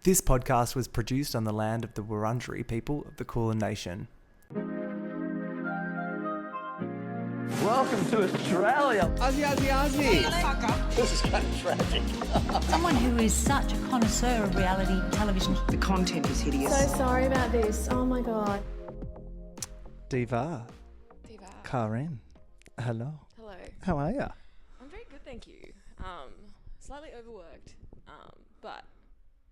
This podcast was produced on the land of the Wurundjeri people of the Kulin Nation. Welcome to Australia. Aussie. This is kind of tragic. Someone who is such a connoisseur of reality television. The content is hideous. So sorry about this. Oh my God. Diva. Karin. Hello. Hello. How are ya? I'm very good, thank you. Slightly overworked, but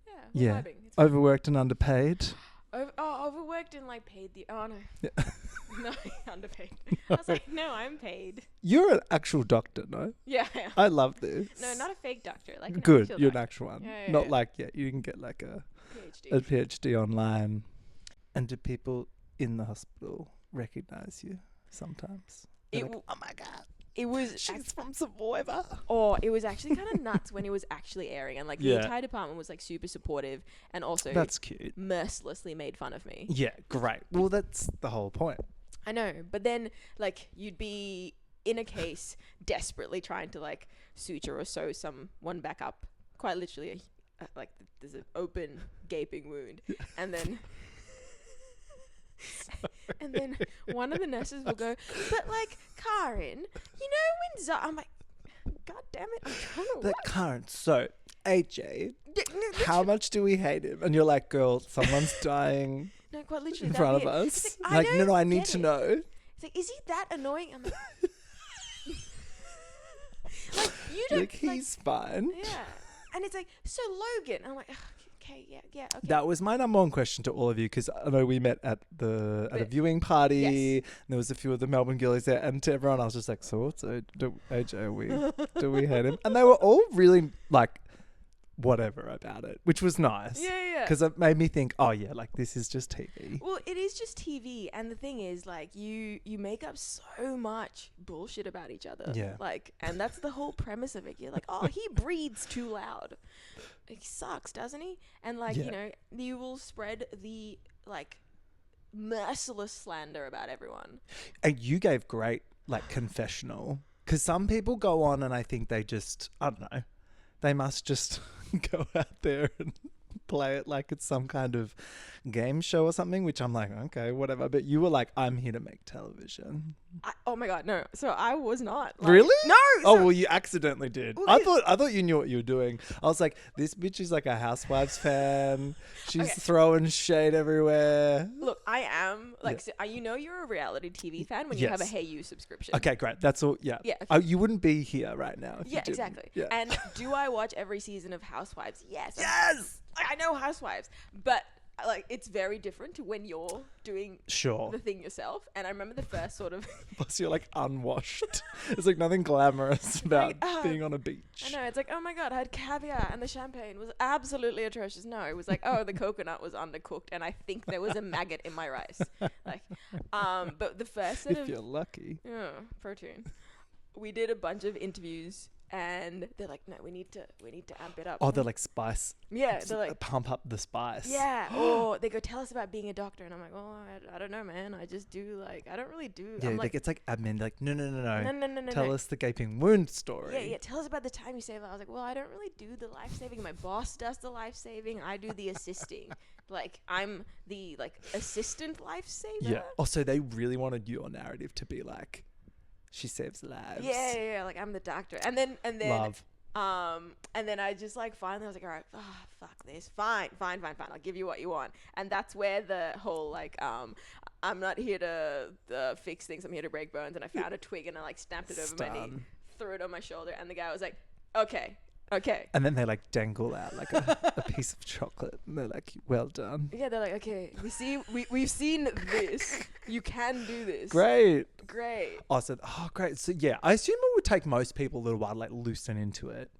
we're Yeah. vibing. It's fine. Overworked and underpaid. Overworked and like paid the. Oh no. Yeah. No, underpaid. I was like, no, I'm paid. You're an actual doctor, no? Yeah. I am. I love this. No, not a fake doctor. Like an Good. actual You're an doctor. actual one. Yeah, Not yeah. like, you can get like a PhD. PhD online. And do people in the hospital recognize you sometimes? They're It like, w- oh my God. It was. She's from Survivor. It was actually kind of nuts when it was actually airing, and like Yeah. the entire department was like super supportive, and also That's cute. mercilessly made fun of me. Yeah, great. Well, that's the whole point. I know, but then like you'd be in a case desperately trying to like suture or sew someone back up, quite literally, like there's an open gaping wound, and then and then one of the nurses will go, but like Karin, you know when I'm like, God damn it, I'm trying to That Karen. So, AJ, work. how much do we hate him? And you're like, girl, someo's dying No, quite literally in that front of bit. us. It's Like, no, don't I need get to it. know. It's like, is he that annoying? I'm like, like you don't Like, he's fine. yeah. And it's like, so Logan. I'm like, "Ugh, okay, yeah, okay. That was my number one question to all of you, because I know we met at a But- viewing party. Yes. And there was a few of the Melbourne girlies there, and to everyone I was just like, so what's AJ? Do we hate him? And they were all really like whatever about it, which was nice. Yeah. Because it made me think, oh yeah, like this is just TV. Well, it is just TV, and the thing is, like, you make up so much bullshit about each other. Yeah. Like, and that's the whole premise of it. You're like, oh, he breathes too loud. He sucks, doesn't he? And like, Yeah. you know, you will spread the like merciless slander about everyone. And you gave great like confessional, because some people go on and I think they just, I don't know, they must just go out there and play it like it's some kind of game show or something, which I'm like, okay, whatever. But you were like, I'm here to make television. Oh my God, no. So I was not. Like, Really? No. Oh, so- well, you accidentally did. Well, I yeah. thought you knew what you were doing. I was like, this bitch is like a Housewives fan. She's Okay. throwing shade everywhere. Look, I am like, Yeah. so, you know, you're a reality TV fan when you have a Yes. Hey You subscription. Okay, great. That's all. Yeah. Yeah. Oh, you wouldn't be here right now. If you Yeah, didn't. exactly. Yeah. And do I watch every season of Housewives? Yes. Yes. I know Housewives, but like it's very different to when you're doing Sure. the thing yourself. And I remember the first sort of Plus, you're like unwashed. There's like nothing glamorous about being on a I beach. know, it's like, oh my God, I had caviar and the champagne was absolutely atrocious. No, it was like, oh, the coconut was undercooked and I think there was a maggot in my rice. Like, but the first set If of you're lucky. protein, we did a bunch of interviews and they're like, no, we need to amp it up. Oh, they're like spice. yeah, they're like, pump up the spice. yeah, or they go, tell us about being a doctor, and I'm like, well, I don't know, man. I just do like, I don't really do. Yeah, I'm like it's like admin. Like, no. no. Tell us the gaping wound story. Yeah. Tell us about the time you saved. I was like, well, I don't really do the life saving. My boss does the life saving. I do the assisting. Like, I'm the like assistant life saver. Yeah. Also, they really wanted your narrative to be like, she saves lives. Yeah. Like, I'm the doctor, and then Love. and then I just like finally I was like, all right, fuck this, fine, I'll give you what you want. And that's where the whole like I'm not here to fix things, I'm here to break bones. And I found a twig and I like stamped it over my knee, Stun. threw it on my shoulder, and the guy was like, okay. And then they like dangle out like a piece of chocolate, and they're like, well done. Yeah, they're like, okay, we've seen this, you can do this. Great. Awesome. Oh, great. So yeah, I assume it would take most people a little while to like loosen into it.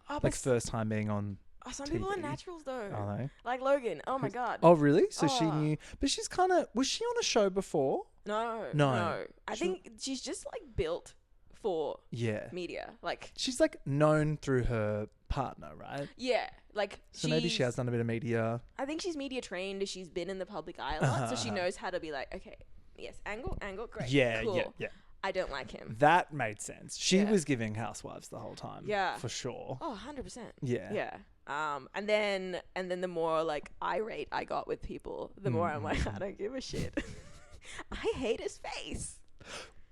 Oh, Like but first time being on. some people are TV. naturals though. Are they? Like Logan. Oh my God. Oh really? So she Oh. knew, but she's kind of, was she on a show before? No. I She- think she's just like built for Yeah. media. Like, She's like known through her partner, right? yeah, like So maybe she has done a bit of media. I think she's media trained. She's been in the public eye a lot, so she knows how to be like, okay, yes, angle, great, Yeah, cool. yeah. I don't like him. That made sense. She Yeah. was giving Housewives the whole time. Yeah. For sure. Oh, 100%. Yeah. Yeah. And then the more like irate I got with people, the more I'm like, I don't give a shit. I hate his face.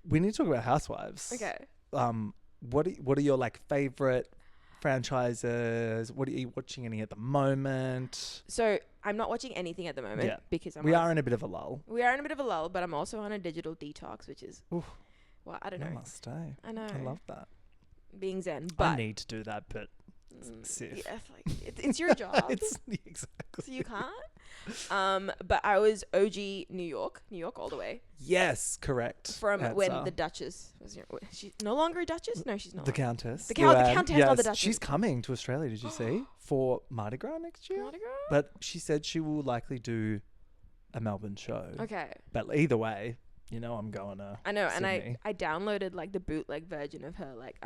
We need to talk about Housewives. Okay. What are your like favorite franchises? What are you watching any at the moment? So I'm not watching anything at the moment because we are in a bit of a lull. We are in a bit of a lull, but I'm also on a digital detox, which is, well, I don't know. Namaste. I know. I love that. Being zen, but I need to do that, but Sif. yeah, it's your job. Exactly. So you can't. But I was OG New York all the way. Yes, correct. From when the Duchess was she's no longer a Duchess? No, she's not. The Countess. The Countess, not the Duchess. She's coming to Australia, did you see? For Mardi Gras next year. Mardi Gras? But she said she will likely do a Melbourne show. Okay. But either way, I'm going to I know, Sydney. and I downloaded like the bootleg version of her like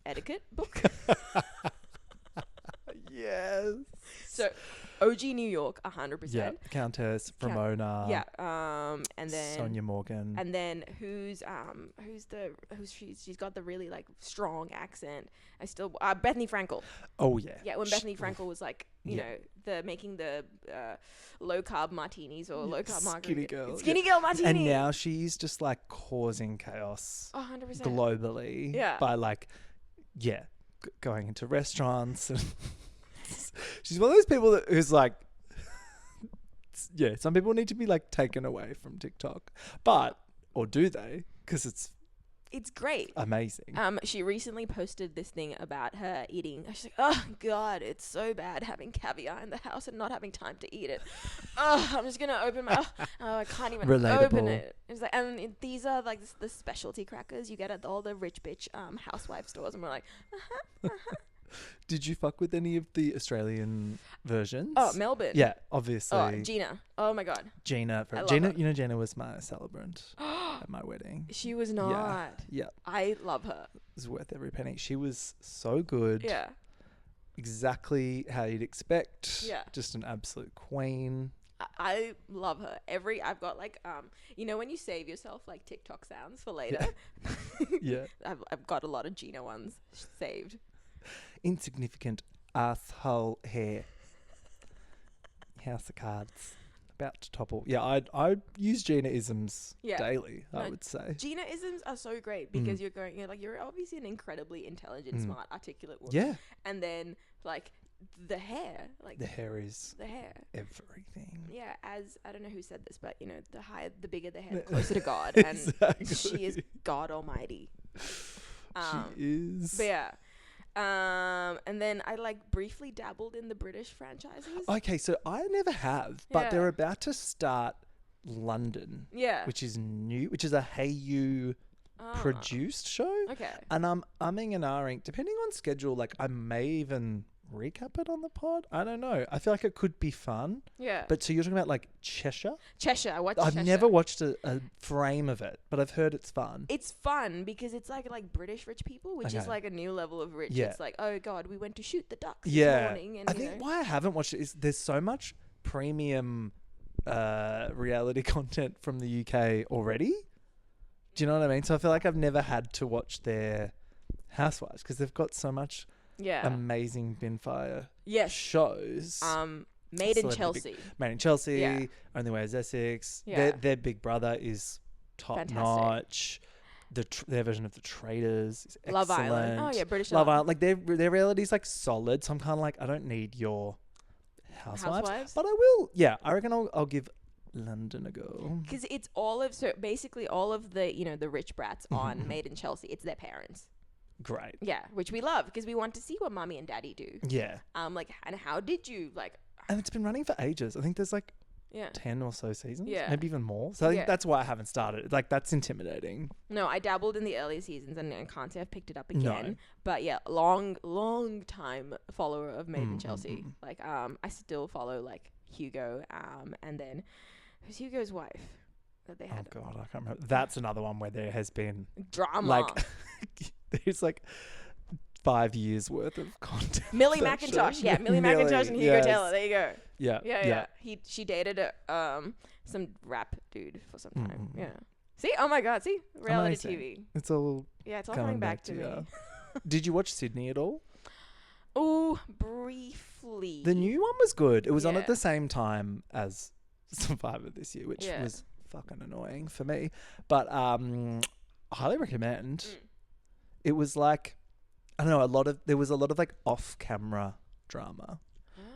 etiquette book. Yes. So OG New York, 100%. Yeah, Countess, Ramona. Yeah. And then Sonia Morgan. And then she's got the really like strong accent. Bethany Frankel. Oh yeah. Yeah, when Bethany Frankel was like, you know, making the low carb martinis or low carb margarita. Skinny girl martini. And now she's just like causing chaos 100%. globally. Yeah. By like, going into restaurants and she's one of those people who's like, some people need to be like taken away from TikTok, or do they? Because it's great. Amazing. She recently posted this thing about her eating. She's like, oh God, it's so bad having caviar in the house and not having time to eat it. I'm just gonna open my. I can't even open it. It's like, and these are like the specialty crackers you get at all the rich bitch housewife stores, and we're like, Did you fuck with any of the Australian versions? Oh, Melbourne. Yeah, obviously. Oh, Gina. Oh my God. Gina. I love Gina, her. Gina was my celebrant at my wedding. She was not. Yeah. I love her. It was worth every penny. She was so good. Yeah. Exactly how you'd expect. Yeah. Just an absolute queen. I love her. I've got like, when you save yourself like TikTok sounds for later. Yeah. I've got a lot of Gina ones saved. Insignificant asshole hair. House of Cards. About to topple. Yeah, I use Gina-isms daily, I would say. Gina-isms are so great because you're obviously an incredibly intelligent, smart, articulate woman. Yeah. And then like the hair. Like the hair is everything. Yeah, as I don't know who said this, but the bigger the hair, the closer to God. And she is God Almighty. She is. But yeah. And then I like briefly dabbled in the British franchises. Okay, so I never have, but Yeah. they're about to start London. Yeah. Which is new, which is a Hey You produced show. Okay. And I'm umming and ahhing, depending on schedule, like I may even recap it on the pod. I don't know. I feel like it could be fun. Yeah. But so you're talking about like Cheshire? I watched I've Cheshire. never watched a frame of it, but I've heard it's fun. It's fun because it's like British rich people, which is like a new level of rich. Yeah. It's like, oh God, we went to shoot the ducks this morning. And I think why I haven't watched it is there's so much premium reality content from the UK already. Do you know what I mean? So I feel like I've never had to watch their Housewives because they've got so much amazing binfire shows. Made in Chelsea. Made in Chelsea. Yeah. Only Way is Essex. Yeah. Their big brother is top Fantastic. notch. Their version of The Traitors is excellent. Love Island. Oh yeah, British Love Island. Like their reality is like solid. So I'm kind of like, I don't need your Housewives. But I will. Yeah, I reckon I'll give London a go. Because it's basically all of the the rich brats on Made in Chelsea. It's their parents. Great. Yeah, which we love because we want to see what mommy and daddy do. Yeah. And how did you And it's been running for ages. I think there's 10 or so seasons. Yeah. Maybe even more. So I think that's why I haven't started. Like that's intimidating. No, I dabbled in the earlier seasons and I can't say I've picked it up again. No. But yeah, long time follower of Made in Chelsea. Like I still follow Hugo and then who's Hugo's wife that they had? Oh God, I can't remember. That's another one where there has been drama. There's 5 years worth of content. Millie McIntosh, Millie McIntosh and Hugo Taylor. There you go. Yeah. She dated some rap dude for some time. Yeah. See, oh my God, see, reality Amazing. TV. It's all Yeah, it's all coming back to me. Did you watch Sydney at all? Oh, briefly. Hopefully. The new one was good. It was on Yeah. at the same time as Survivor this year, which Yeah. was fucking annoying for me. But highly recommend. It was like, I don't know, there was a lot of like off-camera drama,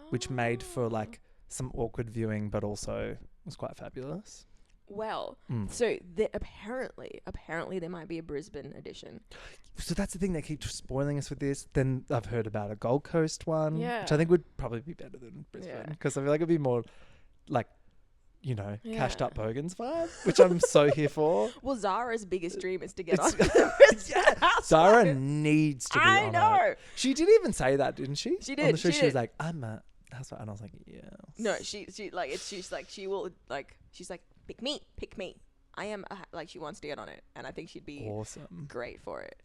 which made for like some awkward viewing, but also was quite fabulous. Well, so apparently there might be a Brisbane edition. So that's the thing, they keep spoiling us with this. Then I've heard about a Gold Coast one, Yeah. which I think would probably be better than Brisbane, because I feel like it'd be more like, you know, cashed up Bogans vibe, which I'm so here for. Well, Zara's biggest dream is to get on. Zara needs to be I on know. it. She did even say that, didn't she? She On did, the show, she she was did. like, I'm a housewife. And I was like, yeah. No, she's like she will like she's like pick me. I am like she wants to get on it, and I think she'd be Awesome. great for it.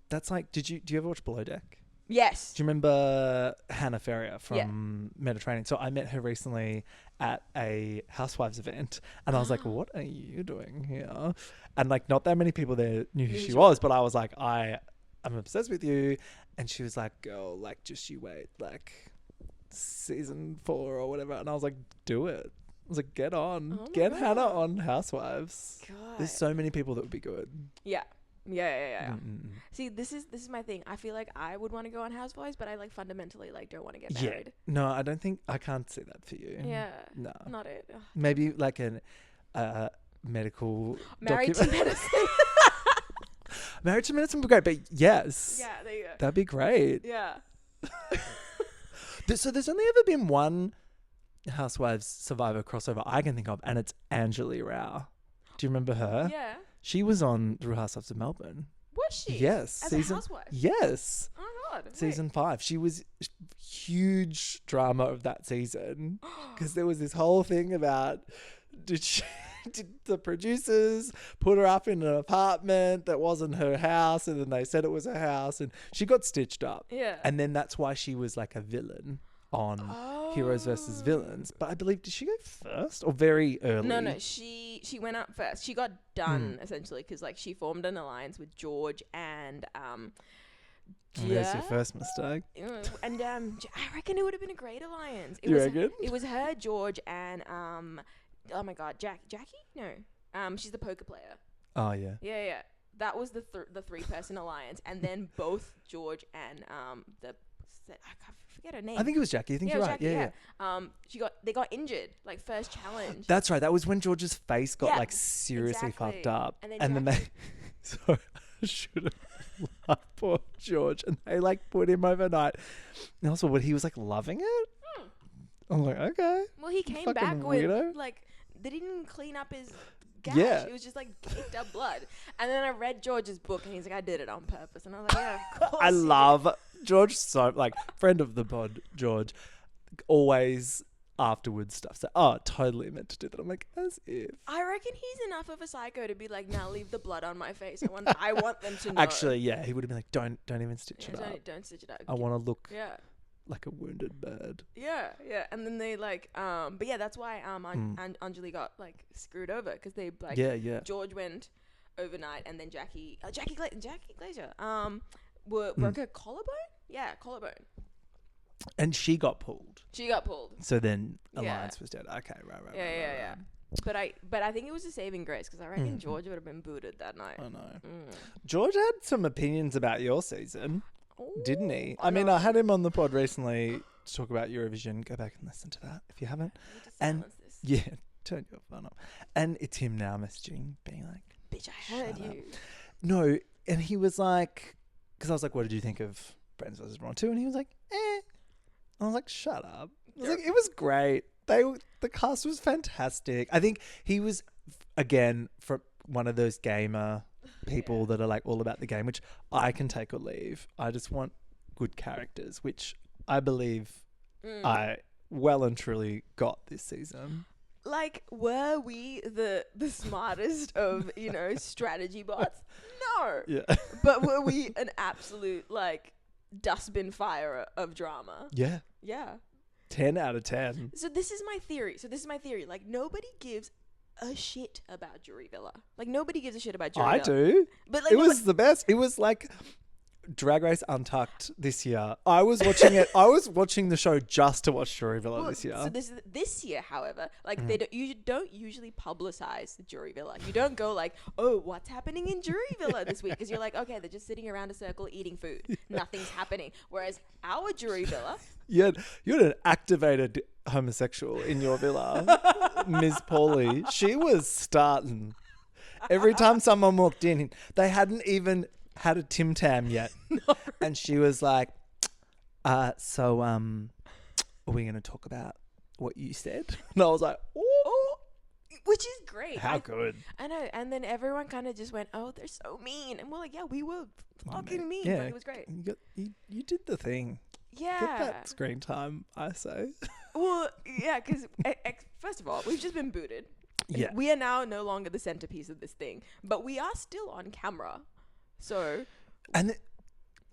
That's like, do you ever watch Below Deck? Yes. Do you remember Hannah Ferrier from Mediterranean? So I met her recently at a Housewives event, and I was like, what are you doing here? And like, not that many people there knew who she was, but I was like, I'm obsessed with you. And she was like, girl, like, just you wait, like season 4 or whatever. And I was like, do it. I was like, get on. Oh my Get God. Hannah on Housewives. God. There's so many people that would be good. Yeah. Yeah. Mm-mm. See, this is my thing. I feel like I would want to go on Housewives, but I like fundamentally like don't want to get Yeah. married. No, I can't see that for you. Yeah. No. Not it. Ugh. Maybe like an medical Married to medicine. Married to medicine would be great, but yes. Yeah, there you go. That'd be great. Yeah. So there's only ever been one Housewives Survivor crossover I can think of, and it's Anjali Rao. Do you remember her? Yeah. She was on Real Housewives of Melbourne. Was she? Yes. As a housewife? Yes. Oh my God. Season 5. She was huge drama of that season because there was this whole thing about did the producers put her up in an apartment that wasn't her house, and then they said it was her house, and she got stitched up. Yeah. And then that's why she was like a villain on Heroes versus Villains. But I believe, did she go first or very early? No, she went up first. She got done essentially because like she formed an alliance with George and There's your first mistake. and I reckon it would have been a great alliance. You reckon? It was her, George, and oh my God, Jackie? No, she's the poker player. Oh, yeah. Yeah. That was the 3-person alliance, and then both George and I can't forget her name. I think it was Jackie. I think you're right. Jackie, Yeah. they got injured like first challenge. That's right. That was when George's face got Yeah, like seriously exactly. fucked up. And then they sorry, I should have loved poor George. And they like put him overnight. And also he was like loving it. I'm like, okay. Well, he came Fucking back weirdo. with like they didn't clean up his gash. Yeah. It was just like kicked up blood. And then I read George's book, and he's like, I did it on purpose. And I was like, yeah, of course. I you did. love George so, like, friend of the pod, George, always afterwards stuff. So, totally meant to do that. I'm like, as if. I reckon he's enough of a psycho to be like, now leave the blood on my face. I want them to know. Actually, yeah, he would have been like, don't even stitch it up. Don't stitch it up. I want to look Yeah. like a wounded bird. Yeah. And then they like, but yeah, that's why Anjali got like screwed over because they like, Yeah. George went overnight, and then Jackie Glazer, broke her collarbone. Yeah, collarbone. And she got pulled. She got pulled. So then Yeah. Alliance was dead. Okay, right. Yeah. But I think it was a saving grace because I reckon George would have been booted that night. I know. George had some opinions about your season, didn't he? I mean, know. I had him on the pod recently to talk about Eurovision. Go back and listen to that if you haven't. I need to And silence this. yeah, turn your phone off. And it's him now messaging, being like, Bitch, I heard Shut up. you. no. And he was like, because I was like, what did you think of Brawn vs. Brawn 2? And he was like, eh. I was like, shut up. I was like, it was great. The cast was fantastic. I think he was, again, from one of those gamer people that are like all about the game, which I can take or leave. I just want good characters, which I believe I well and truly got this season. Like, were we the smartest of, strategy bots? No. Yeah. But were we an absolute, like, dustbin fire of drama? Yeah. Yeah. 10 out of 10. So this is my theory. Like, nobody gives a shit about Jury Villa. Like, nobody gives a shit about Jury I Villa. do. But, like, It was the best. It was like, Drag Race Untucked this year. I was watching it. I was watching the show just to watch Jury Villa this year. So this year, however, like you don't usually publicize the Jury Villa. You don't go like, oh, what's happening in Jury Villa this week? Because you're like, okay, they're just sitting around a circle eating food. Nothing's happening. Whereas our Jury Villa, You had an activated homosexual in your villa, Ms. Paulie. She was starting. Every time someone walked in, they hadn't even had a Tim Tam yet. And she was like, so are we going to talk about what you said? And I was like, oh, which is great. how good. I know. And then everyone kind of just went, oh, they're so mean. And we're like, yeah, we were fucking mean. Yeah, But it was great. You did the thing. Yeah. Get that screen time, I say. Well, yeah, because first of all, we've just been booted. Yeah. We are now no longer the centerpiece of this thing, but we are still on camera. So. And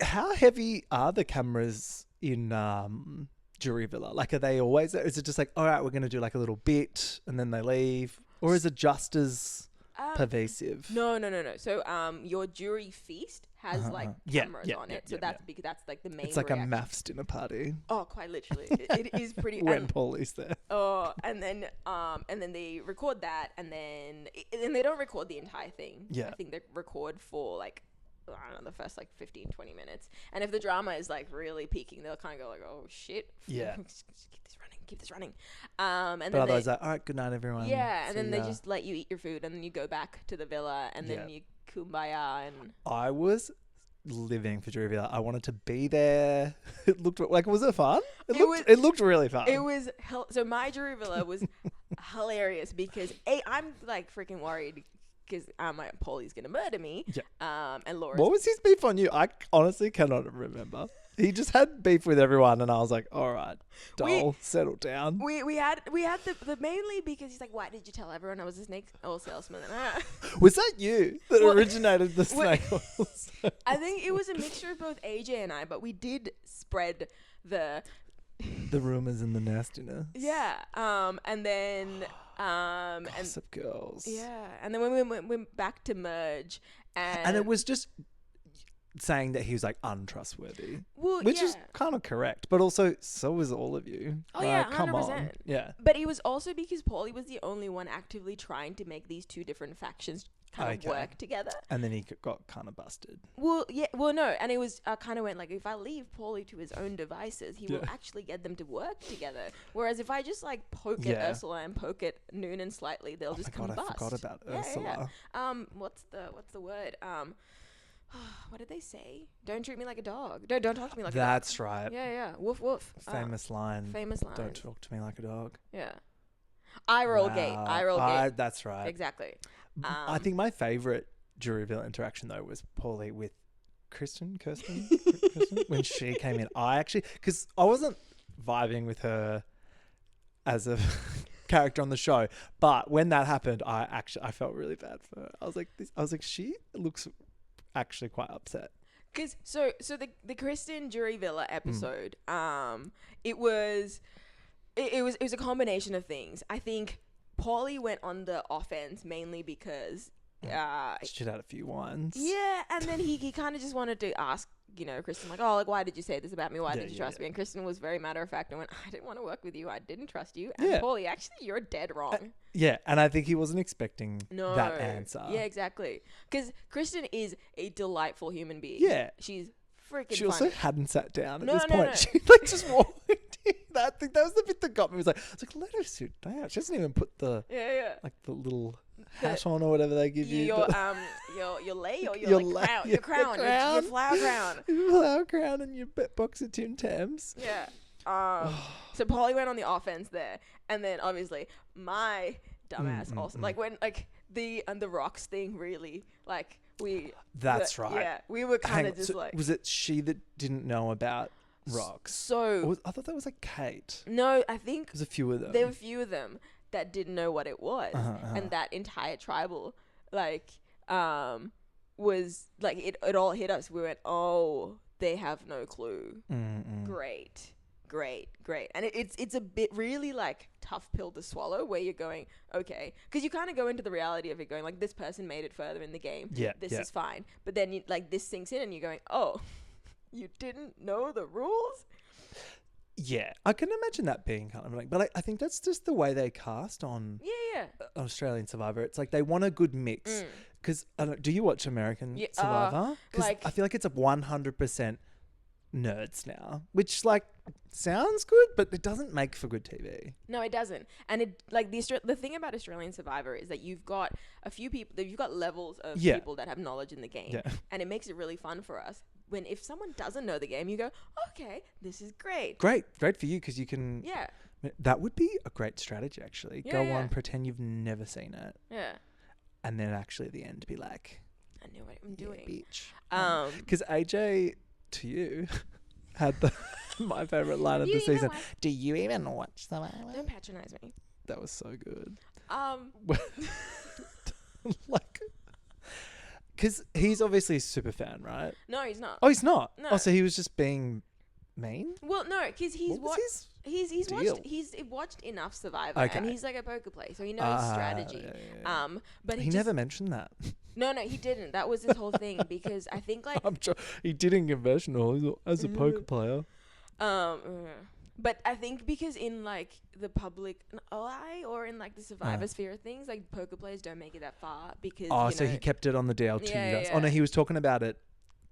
how heavy are the cameras in Jury Villa? Like, are they always there? Is it just like, all right, we're going to do like a little bit and then they leave? Or is it just as pervasive? No. So your jury feast has like cameras on it. So that's because that's like the main It's like reaction. a maths dinner party. Oh, quite literally. It is pretty. When Paulie's there. Oh, and then they record that, and then they don't record the entire thing. Yeah. I think they record for like, I don't know, the first like 15, 20 minutes. And if the drama is like really peaking, they'll kind of go like, oh shit. Yeah. Keep this running. And But then otherwise, like, all right, good night, everyone. yeah, and See then they ya. just let you eat your food, and then you go back to the villa, and then you kumbaya and. I was living for Jury Villa. I wanted to be there. It looked like, was it fun? It looked really fun. It was so my Jury Villa was hilarious because I'm like freaking worried because Paulie's gonna murder me. Yeah. And Laura's. What was his beef on you? I honestly cannot remember. He just had beef with everyone, and I was like, all right, doll, settle down. We had the mainly because he's like, why did you tell everyone I was a snake oil salesman? Was that you that originated the snake oils? I think it was a mixture of both AJ and I, but we did spread the rumors and the nastiness. Yeah. And then Gossip Girls. Yeah. And then when we went back to merge, and it was just saying that he was like untrustworthy, which is kind of correct, but also so was all of you. Oh yeah, 100%. Come on. Yeah. But it was also because Paulie was the only one actively trying to make these two different factions kind of work together. And then he got kind of busted. Well, yeah. Well, no. And it was kind of went like, if I leave Paulie to his own devices, he will actually get them to work together. Whereas if I just like poke at Ursula and poke at Noonan slightly, they'll just combust. I forgot about Ursula. Yeah. What's the word? What did they say? Don't treat me like a dog. Don't talk to me like a dog. That's right. Yeah. Woof woof. Famous line. Famous line. Don't talk to me like a dog. Yeah. Eye roll gate. That's right. Exactly. I think my favorite Jury Villa interaction though was Paulie with Kirsten, when she came in. Because I wasn't vibing with her as a character on the show, but when that happened, I felt really bad for her. I was like, she looks actually quite upset. Because so the Kristen Jury Villa episode, it was a combination of things. I think Paulie went on the offense mainly because she'd had a few wines. Yeah, and then he kind of just wanted to ask, Kristen, like, oh, like, why did you say this about me? Why did you trust me? And Kristen was very matter of fact and went, I didn't want to work with you. I didn't trust you. And Paulie, actually, you're dead wrong. And I think he wasn't expecting that answer. Yeah, exactly. Because Kristen is a delightful human being. Yeah. She's freaking She funny. also hadn't sat down at this point. No. She like just walked in. I think that was the bit that got me. It was like, let her sit down. She hasn't even put the like the little hat on or whatever they give you. Your lei or your crown. Your crown. Your flower crown. Your flower crown and your box of Tim Tams. Yeah. So Paulie went on the offense there, and then obviously my dumbass also like when like the Rocks thing really like we. That's right. Yeah, we were kind of just like. Was it she that didn't know about Rocks? So I thought that was like Kate. No, I think there's a few of them. There were a few of them that didn't know what it was, and that entire tribal was like it all hit us. We went, oh, they have no clue. Great, and it's a bit really like tough pill to swallow where you're going, okay, because you kind of go into the reality of it going like, this person made it further in the game. This is fine, but then you, like this sinks in and you're going, oh, You didn't know the rules? Yeah, I can imagine that being kind of like, but I think that's just the way they cast on Yeah. Australian Survivor. It's like they want a good mix. Because do you watch American Survivor? Because like- I feel like it's a 100% nerds now, which like sounds good, but it doesn't make for good TV. No, it doesn't. And it like the thing about Australian Survivor is that you've got a few people, that you've got levels of Yeah. people that have knowledge in the game, Yeah. and it makes it really fun for us. When if someone doesn't know the game, you go, okay, this is great. Great for you because you can. Yeah, That would be a great strategy, actually. Yeah, Go yeah. on, pretend you've never seen it, yeah. and then actually at the end be like, I knew what I'm "Yeah, doing. bitch." Because AJ, to you, had the my favorite line of the season. Do you even watch Survivor? Don't patronize me. That was so good. Like, because he's obviously a super fan, right? No, he's not. Oh, he's not. No. Oh, so he was just being mean. Well, no, because he's What was he's deal? watched enough Survivor, Okay. and he's like a poker player, so he knows strategy. yeah. But He never mentioned that. No, he didn't. That was his whole thing because I think like I'm sure he did in confessional as a poker player. But I think because in like the public eye or in like the Survivor sphere of things, like poker players don't make it that far because Oh, so he kept it on the DL to you Yeah, guys. yeah. Oh no, he was talking about it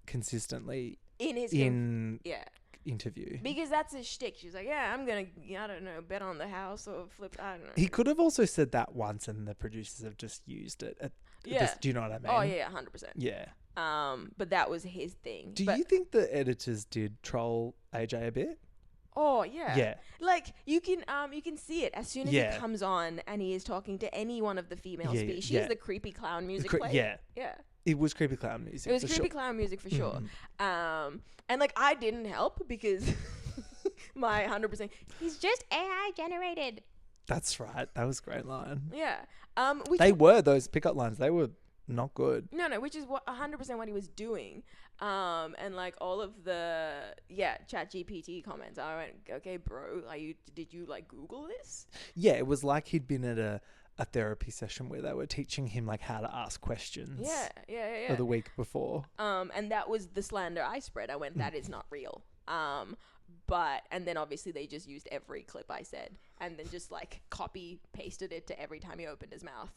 consistently in his yeah. interview. Because that's his shtick. She's like, yeah, I'm gonna, I don't know, bet on the house or flip. I don't know. He could have also said that once, and the producers have just used it. Do you know what I mean? Oh yeah, 100%. Yeah. But that was his thing. Do But- you think the editors did troll AJ a bit? Oh yeah. Yeah. Like you can see it as soon as Yeah. he comes on and he is talking to any one of the female Yeah, species. yeah. The creepy clown music cre- play. yeah. Yeah. It was creepy clown music. It was for creepy sure. clown music for sure. Mhm. And like I didn't help because my 100%. He's just AI generated. That's right. That was a great line. Yeah. Which They were those pickup lines. They were not good. No, which is what 100% what he was doing. And like all of the Chat GPT comments, I went, okay, bro, did you like Google this? Yeah, it was like he'd been at a therapy session where they were teaching him like how to ask questions. Yeah. For the week before. And that was the slander I spread. I went, that is not real. And then obviously they just used every clip I said and then just like copy pasted it to every time he opened his mouth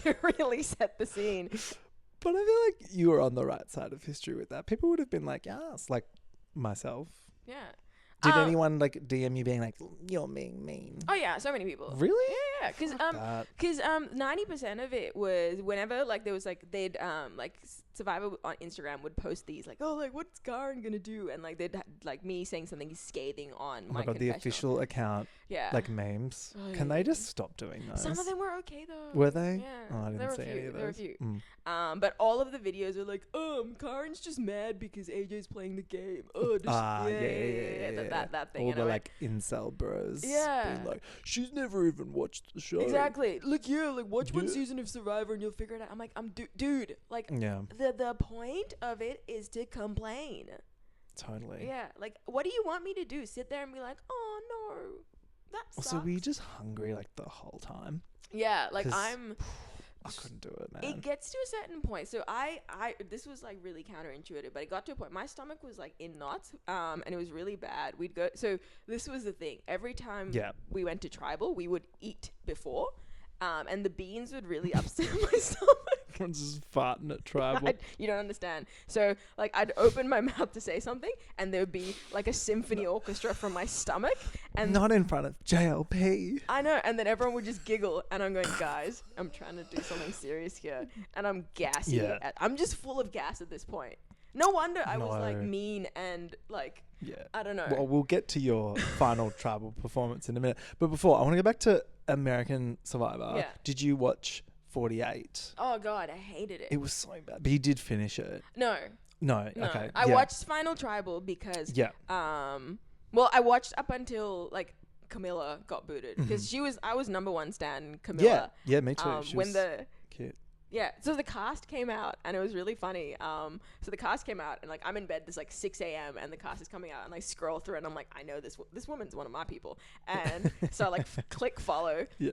to really set the scene. But I feel like you were on the right side of history with that. People would have been like, yes, like myself. Yeah. Did anyone like DM you being like, you're being mean? Oh yeah, so many people. Really? Yeah, because 90% of it was whenever like there was like they'd like Survivor on Instagram would post these like, oh, like what's Karin gonna do, and like they'd like me saying something scathing on Oh my my god, the confessional. official account, Yeah. like memes. Oh, Can yeah. they just stop doing those? Some of them were okay though. Were they? Yeah. Oh, I there didn't were see a few. any of There were a those. few. Mm. But all of the videos are like, Karin's just mad because AJ's playing the game. Oh, just, yeah. that thing. All and I the went, like incel bros. Yeah. Being like, she's never even watched the show. exactly. Look, like watch one Yeah. season of Survivor and you'll figure it out. I'm like, dude, like Yeah, the point of it is to complain. totally. Yeah, like what do you want me to do? Sit there and be like, oh no, that sucks. Also, were you just hungry like the whole time? Yeah, like 'Cause I'm. I couldn't do it, man. It gets to a certain point. So I this was like really counterintuitive, but it got to a point. My stomach was like in knots, and it was really bad. We'd go. So this was the thing. Every time we went to tribal, we would eat before, and the beans would really upset my stomach. Everyone's just farting at tribal. You don't understand. So like I'd open my mouth to say something, and there would be like a symphony orchestra from my stomach, and Not in front of JLP. I know, and then everyone would just giggle, and I'm going, guys, I'm trying to do something serious here, and I'm gassy. Yeah. I'm just full of gas at this point. No wonder I was like No. mean and like Yeah. I don't know. Well, we'll get to your final tribal performance in a minute. But before, I want to go back to American Survivor. Yeah. Did you watch 48? Oh god, I hated it. It was so bad. But you did finish it. No. No. Okay. I yeah. watched Final Tribal because Yeah. well, I watched up until like Camilla got booted because I was number one stan Camilla. Yeah. Yeah, me too. She when was the cute. Yeah, so the cast came out and it was really funny. So the cast came out and like I'm in bed this like 6 a.m. and the cast is coming out and I scroll through and I'm like, I know this woman's one of my people, and so I like click follow. Yeah.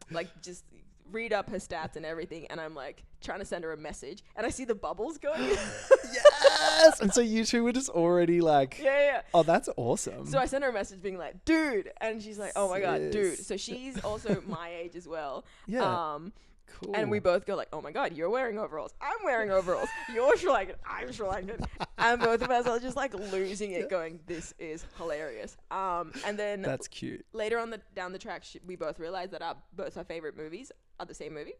Like just read up her stats and everything, and I'm like trying to send her a message, and I see the bubbles going. Yes. And so you two were just already like, Yeah. oh, that's awesome. So I sent her a message being like, dude, and she's like, oh my god, dude. Sis. So she's also my age as well. Yeah. Cool. And we both go like, oh my god, you're wearing overalls, I'm wearing overalls, you're Sri Lankan, I'm Sri Lankan, and both of us are just like losing it, going, this is hilarious. And then That's cute. later on down the track, we both realized that both our favorite movies are the same movie.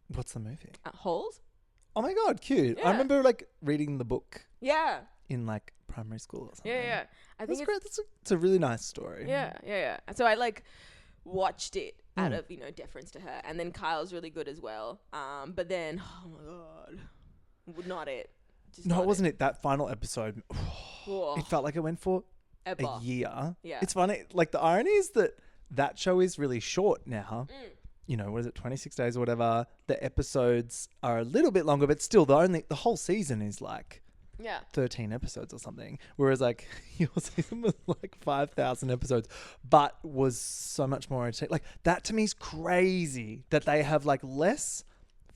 What's the movie? Holes. Oh my god, cute. Yeah. I remember like reading the book Yeah. in like primary school or something. Yeah. I think That's great. It's a really nice story. Yeah. And so I like watched it out of, deference to her. And then Kyle's really good as well. But then, oh my god, not it. Just No, not it wasn't it. That final episode, Whoa. it felt like it went for Ever. a year. Yeah. It's funny. Like the irony is that show is really short now. What is it, 26 days or whatever. The episodes are a little bit longer, but still the whole season is like 13 episodes or something. Whereas like your season was like 5,000 episodes, but was so much more entertaining. Like that to me is crazy that they have like less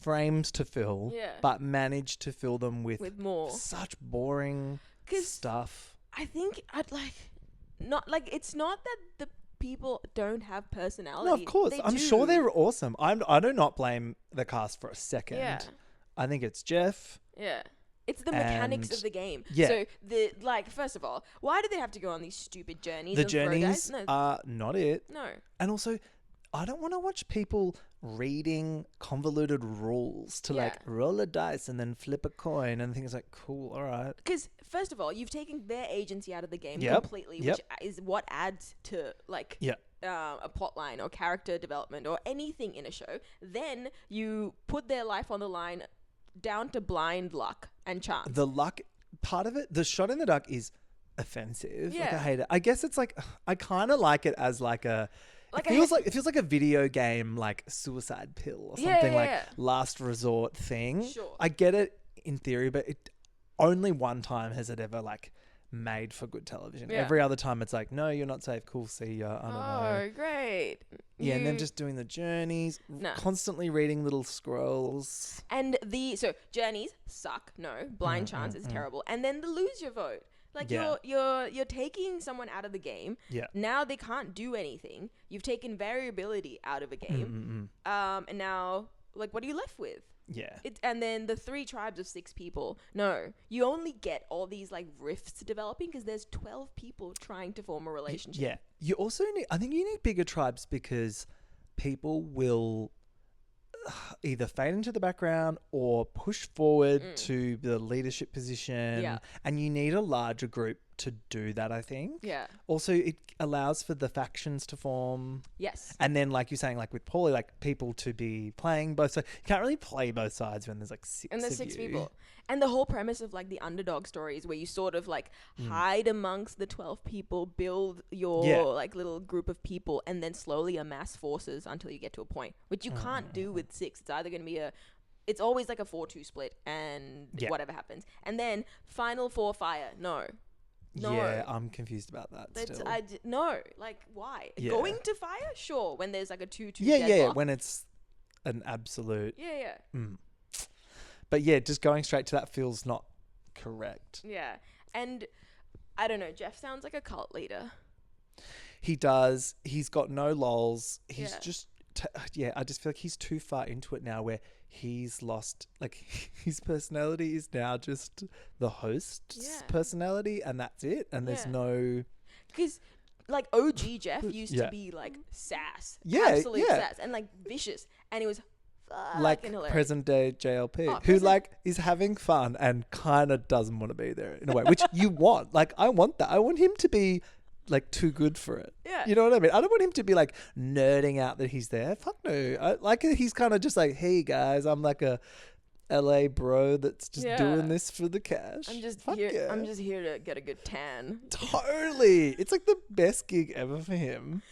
frames to fill, but manage to fill them with more. Such boring stuff. I think it's not that the people don't have personality. No, of course. I'm sure they're awesome. I do not blame the cast for a second. Yeah. I think it's Jeff. Yeah. It's the mechanics of the game. Yeah. So first of all, why do they have to go on these stupid journeys? The and throw journeys dice? are not it. No. And also, I don't want to watch people reading convoluted rules to like roll a dice and then flip a coin and things like, cool, all right. Because first of all, you've taken their agency out of the game Yep. completely, Yep. which is what adds to like a plot line or character development or anything in a show. Then you put their life on the line down to blind luck and chance. The luck part of it, the shot in the dark is offensive. Yeah. Like I hate it. I guess it's like, I kind of like it as like a, Like it feels like a video game, like suicide pill or something, like last resort thing. Sure. I get it in theory, but it only one time has it ever like made for good television. Yeah. Every other time it's like, no, you're not safe. Cool, see ya. I don't know. Oh, great. Yeah, and then just doing the journeys, constantly reading little scrolls. And so journeys suck. No, blind chance is terrible. And then the lose your vote. Like you're taking someone out of the game. Yeah. Now they can't do anything. You've taken variability out of a game. And now, like, what are you left with? Yeah. And then the 3 tribes of 6 people. No, you only get all these like rifts developing because there's 12 people trying to form a relationship. Yeah. You also I think you need bigger tribes because people will either fade into the background or push forward to the leadership position. Yeah. And you need a larger group to do that, I think. Yeah. Also, it allows for the factions to form. Yes. And then, like you're saying, like with Paulie, like people to be playing both sides. You can't really play both sides when there's like 6 And there's of 6 you. people. And the whole premise of like the underdog stories where you sort of like hide amongst the 12 people, build your like little group of people, and then slowly amass forces until you get to a point, which you can't do with 6. It's either going to be it's always like a 4-2 split and whatever happens. And then final 4 fire. No. Yeah, I'm confused about that still. No, like why? Yeah. Going to fire? Sure, when there's like a 2-2 Yeah, deadlock. when it's an absolute. Yeah. But yeah, just going straight to that feels not correct. Yeah. And I don't know, Jeff sounds like a cult leader. He does. He's got no lols. He's Yeah. just, I just feel like he's too far into it now where he's lost, like his personality is now just the host's personality and that's it. And there's no. Because like OG Jeff used to be like sass. Yeah, absolute sass. And like vicious. And he was like hilarious. present day JLP, who present- like is having fun and kind of doesn't want to be there in a way, which you want. Like I want that. I want him to be like too good for it. Yeah. You know what I mean? I don't want him to be like nerding out that he's there. Fuck no. He's kind of just like, hey guys, I'm like a LA bro that's just doing this for the cash. I'm just here to get a good tan. Totally. It's like the best gig ever for him.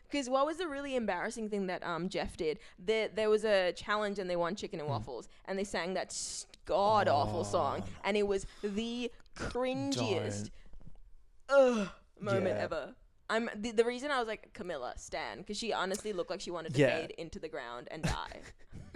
Because what was the really embarrassing thing that Jeff did? There was a challenge and they won chicken and waffles and they sang that god awful song and it was the cringiest moment ever. The reason I was like Camilla Stan, because she honestly looked like she wanted to Yeah. fade into the ground and die.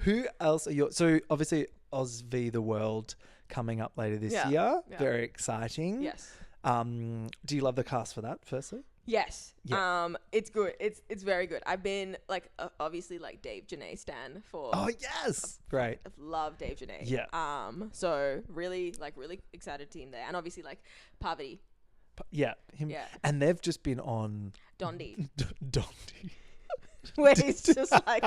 Who else are your... So, obviously, Oz v. The World coming up later this Yeah. year. Yeah. Very exciting. Yes. Do you love the cast for that, firstly? Yes. Yeah. It's good. It's very good. I've been like obviously like Dave Janae Stan for. Oh, yes. Great. I've loved Dave Janae. Yeah. So really excited team there, and obviously like Parvati, Yeah. Him. Yeah. And they've just been on... Dondi, Dondi. where he's just like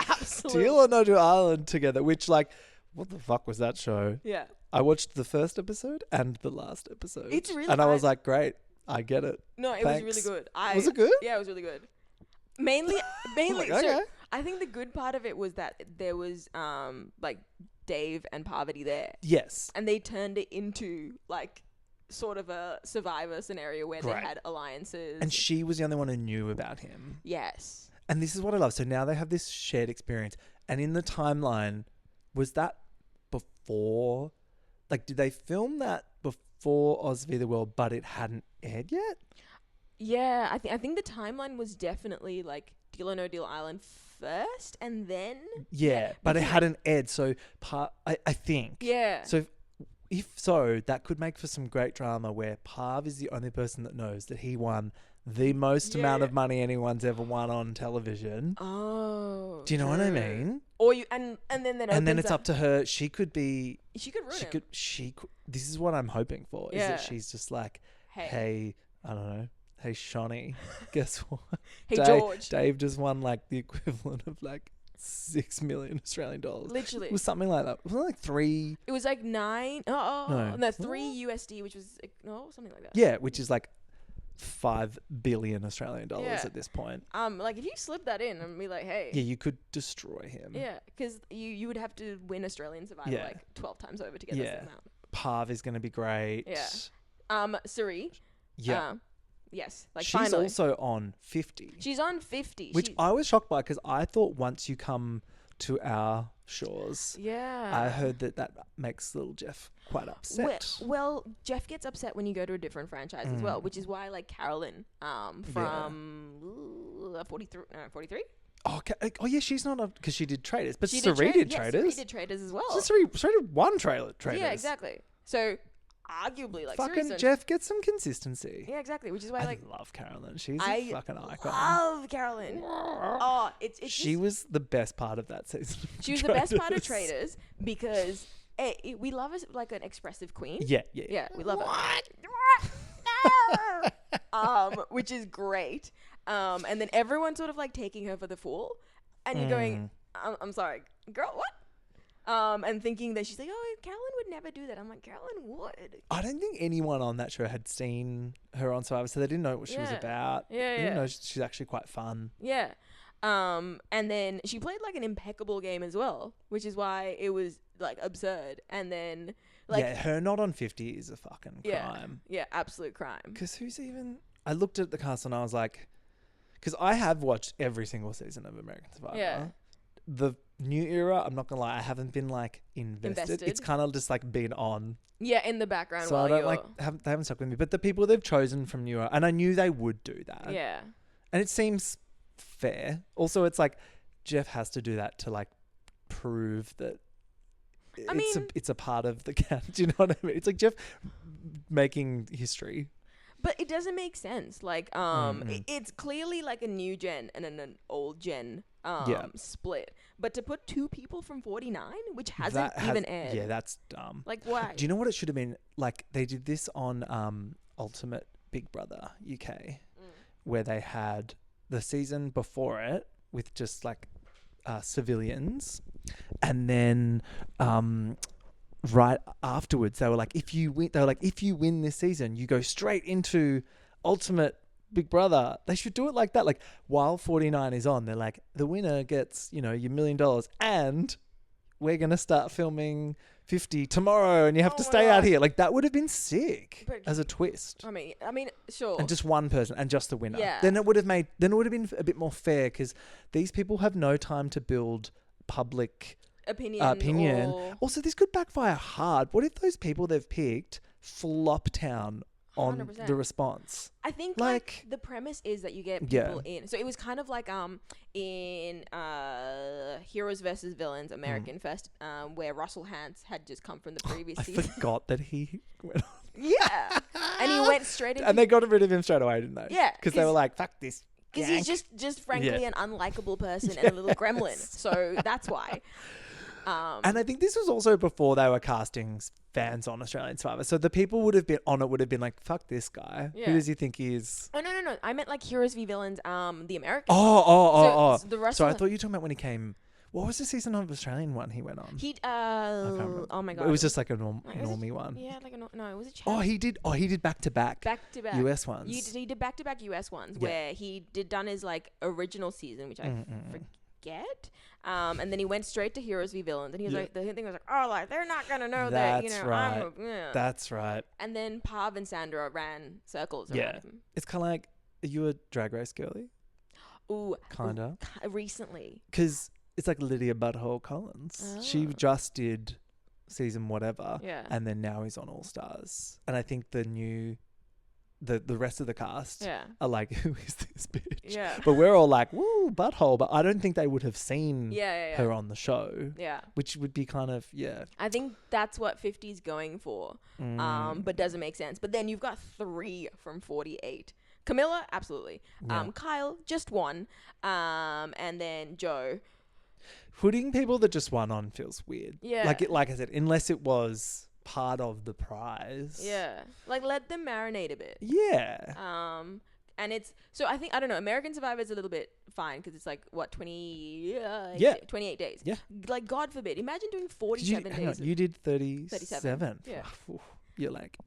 absolute. Deal or No Deal Island together, which, like, what the fuck was that show? Yeah. I watched the first episode and the last episode. It's really- And I was I- like, great, I get it. No, it Thanks. was really good. Was it good? Yeah, it was really good. Mainly. Like, So okay. I think the good part of it was that there was like Dave and Parvati there, Yes. and they turned it into like sort of a Survivor scenario where Great. they had alliances. And she was the only one who knew about him. yes. And this is what I love. So now they have this shared experience. And in the timeline, was that before? Like, did they film that before Oz v. The World, but it hadn't aired yet? Yeah, I think the timeline was definitely like Deal or No Deal Island first, and then Yeah, but it because- hadn't aired. So I think. yeah. So if so, that could make for some great drama where Parv is the only person that knows that he won the most amount Yeah. of money anyone's ever won on television. Oh. Do you know what I true. mean? Or you and then And then it's up to her. She could be. She could ruin him. She could. This is what I'm hoping for. Is Yeah. that she's just like, Hey. hey, I don't know. Hey, Shawnee, guess what? Hey, George. Dave just won like the equivalent of like 6 million Australian dollars. Literally. It was something like that. Wasn't it like 3? It was like 9. No. No, 3 USD, which was no something like that. Yeah, which is like 5 billion Australian dollars Yeah. at this point. Like if you slip that in and be like, hey. Yeah, you could destroy him. Yeah, because you would have to win Australian Survivor Yeah. like 12 times over to get Yeah. this amount. Parv is going to be great. Yeah. Suri. Yeah. Yes. Like She's finally. also on 50. She's on 50. Which I was shocked by because I thought once you come to our shores, yeah. I heard that makes little Jeff quite upset. Well, Jeff gets upset when you go to a different franchise as well, which is why like Carolyn from 43. Oh yeah, she's not because she did Traders, but She Sari did yes, Traders. Sari did Traders as well. So Sari did one trailer Traders. Yeah, exactly. So arguably like Fucking Sari's Jeff gets some consistency. Yeah, exactly. Which is why I like love Carolyn. She's I a fucking icon. love Carolyn. Oh, it's She was the best part of that season. of she was the best part of Traders. Traders because we love us like an expressive queen. Yeah. Yeah, we love it. Which is great. And then everyone's sort of like taking her for the fool, and you're going, I'm sorry, girl, what? And thinking that she's like, oh, Carolyn would never do that. I'm like, Carolyn would. I don't think anyone on that show had seen her on Survivor, so they didn't know what she was Yeah. about. Yeah, They didn't yeah. know she's actually quite fun. Yeah. And then she played like an impeccable game as well, which is why it was like absurd. And then like yeah, her not on 50 is a fucking crime. Yeah, absolute crime. Because who's even... I looked at the cast and I was like... Because I have watched every single season of American Survivor. Yeah. The new era, I'm not going to lie, I haven't been like invested. It's Invested? kind of just like been on. Yeah, in the background So while I don't you're like... They haven't stuck with me. But the people they've chosen from new era... And I knew they would do that. Yeah. And it seems fair. Also, it's like Jeff has to do that to like prove that it's a part of the count. Do you know what I mean? It's like Jeff making history. But it doesn't make sense. Like, it's clearly like a new gen and an old gen split. But to put 2 people from 49, which hasn't even aired. Yeah, that's dumb. Like, why? Do you know what it should have been? Like they did this on Ultimate Big Brother UK, where they had the season before it with just like civilians, and then right afterwards they were like, if you win this season, you go straight into Ultimate Big Brother. They should do it like that. Like while 49 is on, they're like, the winner gets, your $1 million, and we're gonna start filming 50 tomorrow, and you have to stay out here. Like that would have been sick as a twist. I mean, sure. And just one person and just the winner. Yeah. Then it would have been a bit more fair because these people have no time to build public opinion. Or... Also, this could backfire hard. What if those people they've picked flop town on 100%. the response. I think Like- the premise is that you get Yeah. people in. So it was kind of like in Heroes versus Villains American Fest, where Russell Hantz had just come from the previous I season. forgot that he went on. Yeah, and he went straight into And they got rid of him straight away, didn't they? Yeah, Because they were like, fuck this. because he's gank. just frankly Yeah. an unlikable person and a little gremlin. So that's why. And I think this was also before they were casting fans on Australian Survivor. So the people would have been on it would have been like, fuck this guy. Yeah. Who does he think he is? Oh no! I meant like Heroes v Villains, the American. Oh. So the rest So I of thought you were talking about when he came. What was the season of Australian one he went on? he I can't remember. oh my god, It was just like a Like, was it- normie one. Yeah, like no, it was a chat. Oh, he did back to back back to back US ones. He did back to back US ones Yeah. where he done his like original season, which I forget. And then he went straight to Heroes v Villains, and he was Yeah. like, the thing was like, oh, like they're not gonna know that, That's I'm right. yeah. That's right. And then Pav and Sandra ran circles Yeah. around him. It's kind of like, are you a Drag Race girly? Ooh, Kinda. recently. Because it's like Lydia Butthole Collins. She Oh. just did season whatever. Yeah. And then now he's on All Stars. And I think the rest of the cast Yeah. are like, who is this bitch? Yeah. But we're all like, woo, butthole. But I don't think they would have seen Yeah. her on the show, Yeah. which would be kind of, yeah. I think that's what 50's going for, but doesn't make sense. But then you've got 3 from 48. Camilla, absolutely. Yeah. Kyle, just 1. And then Joe. Putting people that just won on feels weird. Yeah. Like I said, unless it was part of the prize. Yeah. Like, let them marinate a bit. Yeah. And it's, so I don't know, American Survivor is a little bit fine because it's like, what, 28 days. Yeah. Like, God forbid. Imagine doing 'Cause 47 hang on, days. you did 37. Yeah. You're like,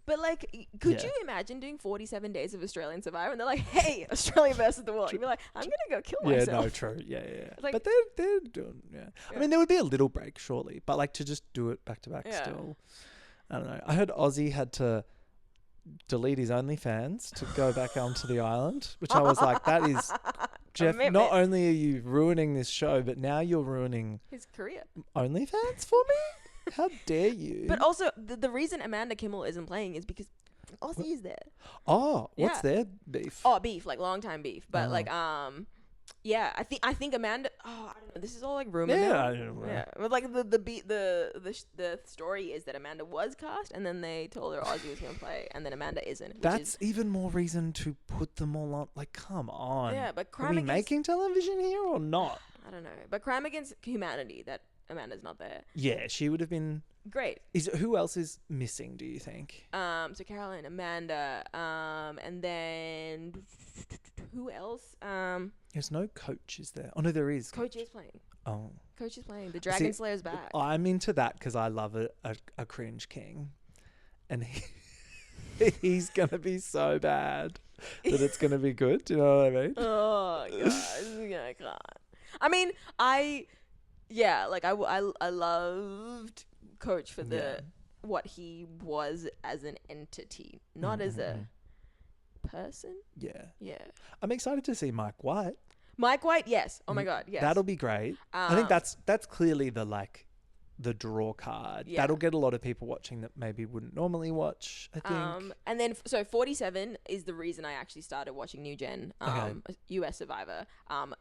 But like, could Yeah. you imagine doing 47 days of Australian Survivor? And they're like, hey, Australia versus the world. You'd be like, I'm going to go kill yeah, myself. no, true. Yeah. Like- But they're doing, yeah. I mean, there would be a little break, surely. But like to just do it back to back Yeah. still. I don't know. I heard Ozzy had to delete his OnlyFans to go back onto the island, which I was like, that is, Jeff, Commitment. not only are you ruining this show, but now you're ruining His career. OnlyFans for me? How dare you? But also, the reason Amanda Kimmel isn't playing is because Aussie is there. oh, what's Yeah. their beef? Oh, beef, like long time beef. But Oh. like, yeah, I think Amanda. Oh, I don't know. This is all like rumor. Yeah, mill. I don't know. Yeah. But like the story is that Amanda was cast, and then they told her Aussie was gonna play, and then Amanda isn't. Which That's is, even more reason to put them all on. Like, come on. yeah, but Are crime we against making television here or not? I don't know, but crime against humanity that Amanda's not there. Yeah, she would have been. Great. Who else is missing? Do you think? So Caroline, Amanda, and then who else? There's no coach, is there? Oh no, there is. Coach is playing. Oh, Coach is playing. The Dragon Slayer's back. I'm into that because I love a cringe king, and he's gonna be so bad that it's gonna be good. Do you know what I mean? Oh god, I can't. I mean, I loved Coach for the Yeah. what he was as an entity, not as a person. Yeah, Yeah. I'm excited to see Mike White. Mike White, yes. Oh my god, yes. That'll be great. I think that's clearly the draw card. Yeah. That'll get a lot of people watching that maybe wouldn't normally watch, I think. And then so 47 is the reason I actually started watching New Gen, US Survivor.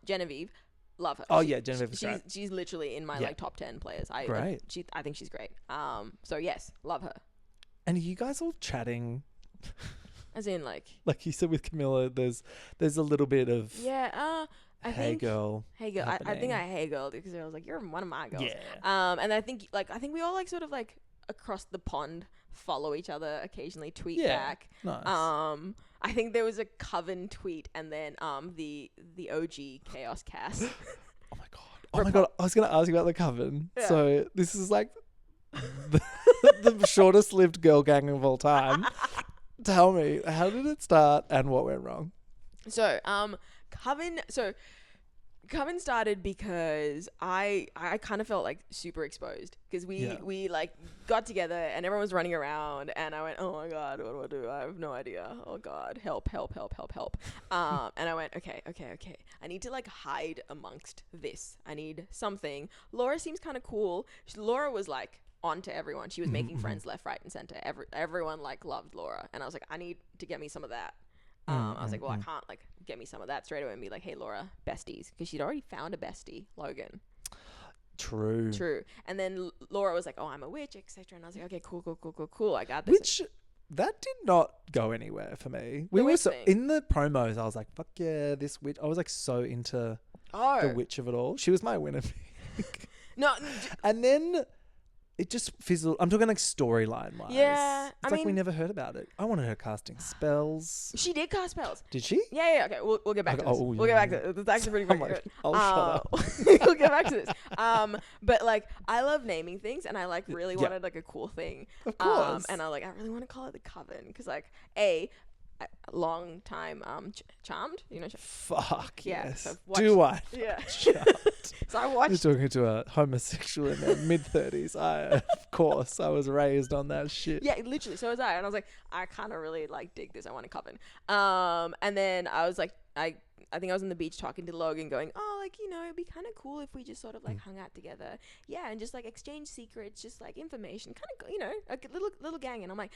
Genevieve, love her. Oh, yeah, Genevieve is great. She's literally in my Yeah. like top 10 players. Great. I think she's great. So yes, love her. And are you guys all chatting? As in like Like you said with Camilla, there's a little bit of I hey think girl. Hey girl. I think happening. I hey girl because I was like, you're one of my girls. Yeah. And I think we all like sort of like across the pond follow each other, occasionally tweet Yeah. back. Nice. I think there was a Coven tweet and then the OG Chaos Cast. Oh my god. Oh my god. I was gonna ask you about the Coven. Yeah. So this is like the shortest lived girl gang of all time. Tell me, how did it start and what went wrong? So, Coven started because I kind of felt like super exposed because we like got together and everyone was running around and I went, oh my god, what do I do? I have no idea. Oh god, help. And I went, okay. I need to like hide amongst this. I need something. Laura seems kind of cool. Laura was like onto everyone. She was making friends left, right, and center. Everyone like loved Laura, and I was like, I need to get me some of that. I was like, well, I can't like get me some of that straight away and be like, hey, Laura, besties, because she'd already found a bestie, Logan. True. And then Laura was like, oh, I'm a witch, etc. And I was like, okay, cool. I got this. Which that did not go anywhere for me. We The were witch so thing. in the promos. I was like, fuck yeah, this witch. I was like so into the witch of it all. She was my winner. No, And then it just fizzled. I'm talking like storyline wise. Yeah, It's I like we mean- never heard about it. I wanted her casting spells. she did cast spells. Did she? Yeah. Okay, we'll get back to Okay, this. oh, We'll get back to it. It's actually pretty I'm good. like, oh, shut up. We'll get back to this. But like, I love naming things, and I like really wanted like a cool thing. Of course. And I really want to call it the Coven because like a long time Charmed. You know. Fuck Yeah, yes. so Do I? Yeah. Charmed. So I You're watched. talking to a homosexual in their mid-30s. Of course, I was raised on that shit. Yeah, literally. So was I, and I was like, I kind of really like dig this. I want a Coven. And then I was like, I think I was on the beach talking to Logan, going, oh, like it'd be kind of cool if we just sort of like hung out together, and just like exchange secrets, just like information, kind of like a little gang. And I'm like,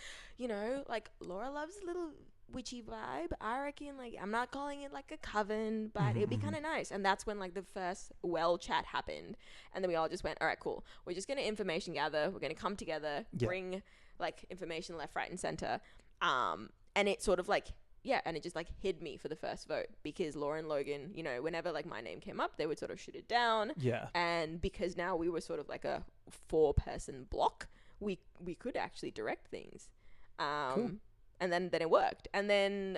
like Laura loves a little witchy vibe. I reckon like I'm not calling it like a coven, but it'd be kind of nice. And that's when like the first chat happened, and then we all just went, all right, cool. We're just gonna information gather. We're gonna come together, bring like information left, right, and center. And it sort of like. Yeah, and it just like hid me for the first vote because Laura and Logan, whenever like my name came up, they would sort of shoot it down. Yeah. And because now we were sort of like a 4-person block, we could actually direct things. Cool. And then it worked. And then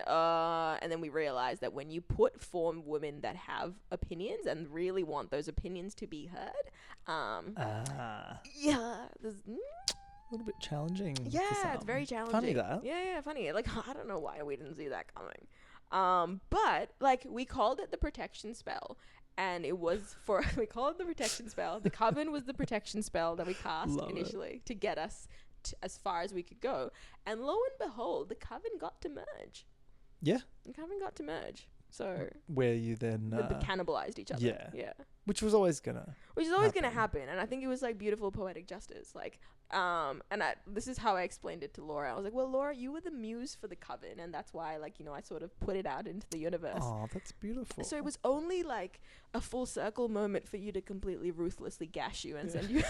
we realized that when you put 4 women that have opinions and really want those opinions to be heard, there's a little bit challenging. for yeah, it's some. very challenging. Funny that. Yeah, funny. Like, I don't know why we didn't see that coming. But like we called it the protection spell, and it was we called it the protection spell. The Coven was the protection spell that we cast Love initially to get us as far as we could go. And lo and behold, the Coven got to merge. Yeah. The Coven got to merge. So Where you then they cannibalized each other. yeah. Which was always gonna happen, and I think it was like beautiful poetic justice. Like, this is how I explained it to Laura. I was like, well, Laura, you were the muse for the Coven, and that's why, like, I sort of put it out into the universe. Oh, that's beautiful. So it was only like a full circle moment for you to completely ruthlessly gash you and send you.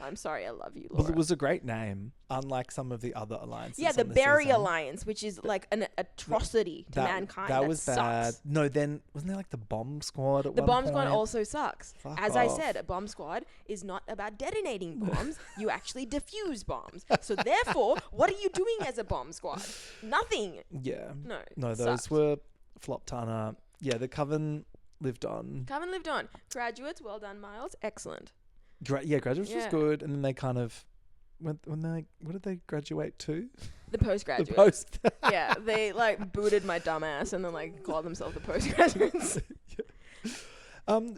I'm sorry, I love you, Laura. Well, it was a great name, unlike some of the other alliances. Yeah, the on Berry season. Alliance, which is like an atrocity to mankind. That was sucks. bad. No, then wasn't there like the Bomb Squad at The one bomb point? squad also sucks. Fuck As I off. said, a bomb squad is not about detonating bombs. You actually defuse bombs. So therefore, what are you doing as a bomb squad? Nothing. Yeah. No. No, it those sucked. were flop Tana. Yeah, the Coven lived on. Coven lived on. Graduates, well done, Miles. Excellent. Graduates was Yeah. good, and then they kind of when they what did they graduate to? The postgraduates. The post. Yeah, they like booted my dumb ass and then like called themselves the postgraduates.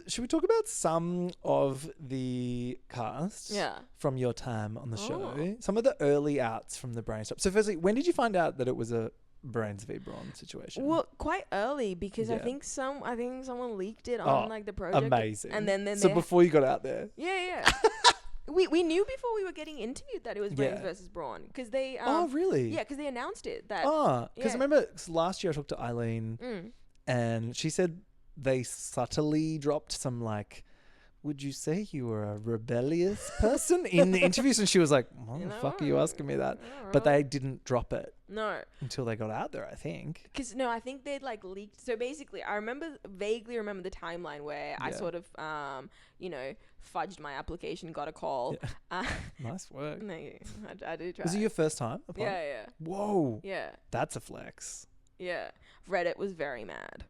Should we talk about some of the cast Yeah. from your time on the show? Oh. Some of the early outs from the Brainstorm. So firstly, when did you find out that it was a Brains v Brawn situation? Well, quite early because I Yeah. think someone leaked it on like the project. Amazing. And then so they before you got out there. Yeah. we knew before we were getting interviewed that it was Brains Yeah. versus Brawn because they Oh, really? yeah, because they announced it that Oh, because yeah. I remember last year I talked to Eileen and she said they subtly dropped some like, would you say you were a rebellious person in the interviews? And she was like, why the fuck are you asking me that? But they didn't drop it no, until they got out there, I think. because I think they'd like leaked. So basically, I vaguely remember the timeline where I Yeah. sort of fudged my application, got a call. Nice work. No, I did try. Was it your first time applying? Yeah. Whoa. Yeah. That's a flex. Yeah. Reddit was very mad.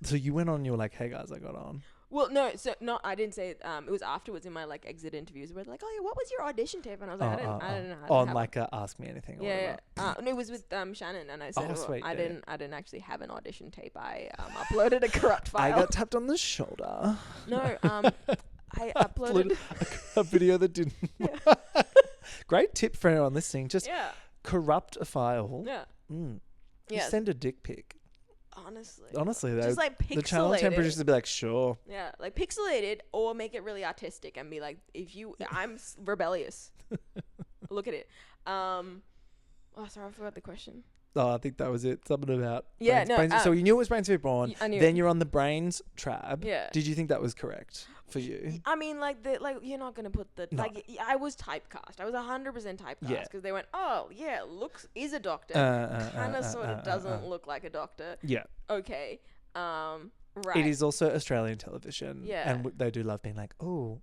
So you went on, you were like, hey guys, I got on. Well, no, so not. I didn't say it. It was afterwards in my like exit interviews where they're like, "Oh yeah, what was your audition tape?" And I was like, I didn't know. I didn't On have like Ask Me Anything or yeah. whatever. No, it was with Shannon, and I said, Oh, sweet, I yeah. didn't actually have an audition tape. I uploaded a corrupt I file. got tapped on the shoulder. No, I uploaded. a video that didn't. Great tip for anyone listening. Just Yeah. corrupt a file. Yeah. Just Yeah. send a dick pic. Honestly, though, Just like the channel pixelated. temperatures would be like, sure. Yeah, like pixelated or make it really artistic and be like, I'm rebellious. Look at it. Oh, sorry, I forgot the question. Oh, I think that was it. Something about Yeah, brains. So you knew it was Brains v Brawn. I knew Then it. you're on the Brains Trab. Yeah. Did you think that was correct for you? I mean, like you're not gonna put the No. I was typecast. I was 100% typecast Yeah. because they went, oh yeah, is a doctor, kind of sort of doesn't look like a doctor. Yeah. Okay, right. It is also Australian television. Yeah. And they do love being like, oh,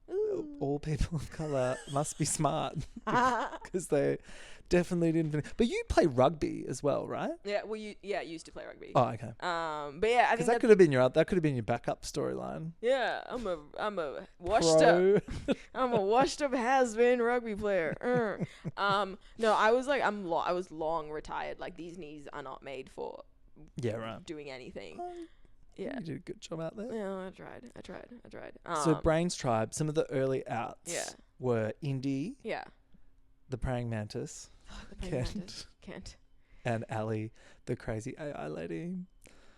all people of colour must be smart. Because they definitely didn't. But you play rugby as well, right? Yeah, well, I used to play rugby. Oh, okay. But yeah, I Because think that could have been your backup storyline. yeah, I'm a washed up. I'm a washed up has-been rugby player. No, I was like, I was long retired. Like these knees are not made for Yeah, right. doing anything. Oh, Yeah. You did a good job out there. Yeah, I tried. So Brains Tribe, some of the early outs Yeah. were Indy, Yeah. the praying mantis, The praying mantis. Kent. and Ali, the crazy AI lady.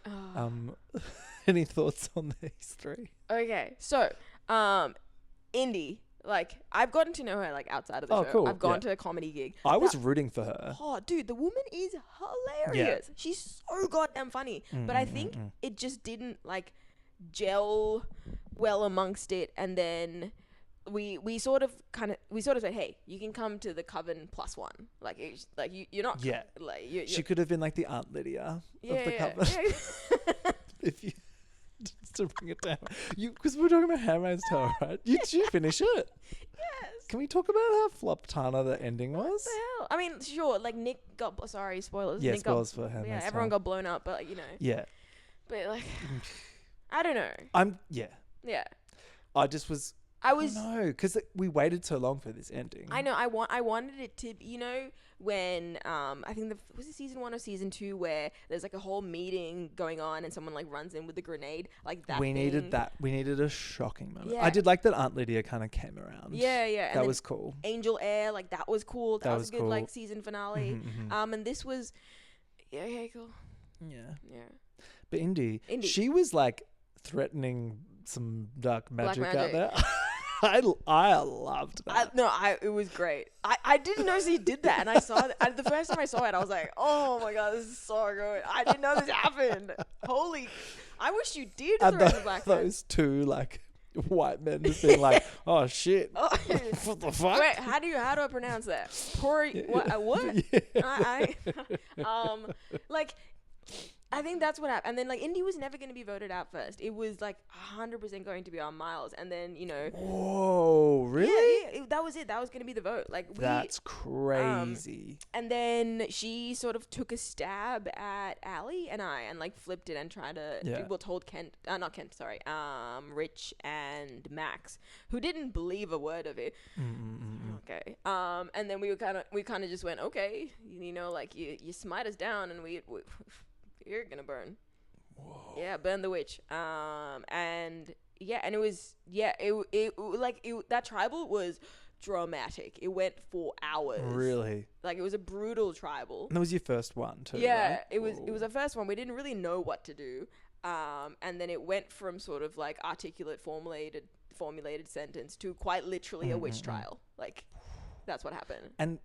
Oh. Any thoughts on these three? Okay, so, Indy, like, I've gotten to know her, like, outside of the Oh, show. cool, I've gone yeah. to a comedy gig. I was rooting for her. Oh, dude, the woman is hilarious. She's so goddamn funny. But I think it just didn't, like, gel well amongst it. And then we sort of said, hey, you can come to the Coven +1. Like, you're not... Yeah. Like, She could have been like the Aunt Lydia of the yeah. cover. If you... Just to bring it down. Because we're talking about Handmaid's Tale, right? Did you finish it? Yes. Can we talk about how flop-tana the ending was? What the hell? I mean, sure, like, Nick got... Sorry, spoilers. Yeah, Nick spoilers for Handmaid's Yeah, Tale. everyone got blown up, but, you know. Yeah. But, like... I don't know. Yeah. Yeah. I just was... I was... No, because we waited so long for this ending. I know. I wanted it to... You know, when... I think was it season 1 or season 2 where there's, like, a whole meeting going on and someone, like, runs in with the grenade? Like, that We needed thing. that. We needed a shocking moment. Yeah. I did like that Aunt Lydia kind of came around. Yeah, yeah. And That then was cool. Angel Air, like, that was cool. That was a good, cool. like, season finale. And this was... Yeah, okay, cool. Yeah. Yeah. But Indy, Indy. she was, like, threatening some dark magic out magic. there. I loved that. It was great. I didn't know she did that, and I saw it. The first time I saw it, I was like, "Oh my god, this is so good!" I didn't know this happened. Holy! I wish you did And threaten the black man. those two, like, white men just being like, "Oh shit, Oh. what the fuck?" Wait, how do I pronounce that? What? Yeah. Like, I think that's what happened. And then, like, Indy was never going to be voted out first. It was, like, 100% going to be on Miles. And then, you know... Whoa, really? Yeah, that was it. That was going to be the vote. Like, That's crazy. And then she sort of took a stab at Ali and I and, like, flipped it and tried to... Well, told Rich and Max, who didn't believe a word of it. Okay. And then we kind of just went, okay, you know, like, you smite us down and we you're gonna burn. Whoa. Yeah, burn the witch. And yeah, and it was that tribal was dramatic. It went for hours. Really? Like, it was a brutal tribal. And that was your first one too. Yeah, right? it was the first one. We didn't really know what to do. And then it went from sort of like articulate, formulated sentence to quite literally a witch trial. Like, that's what happened. And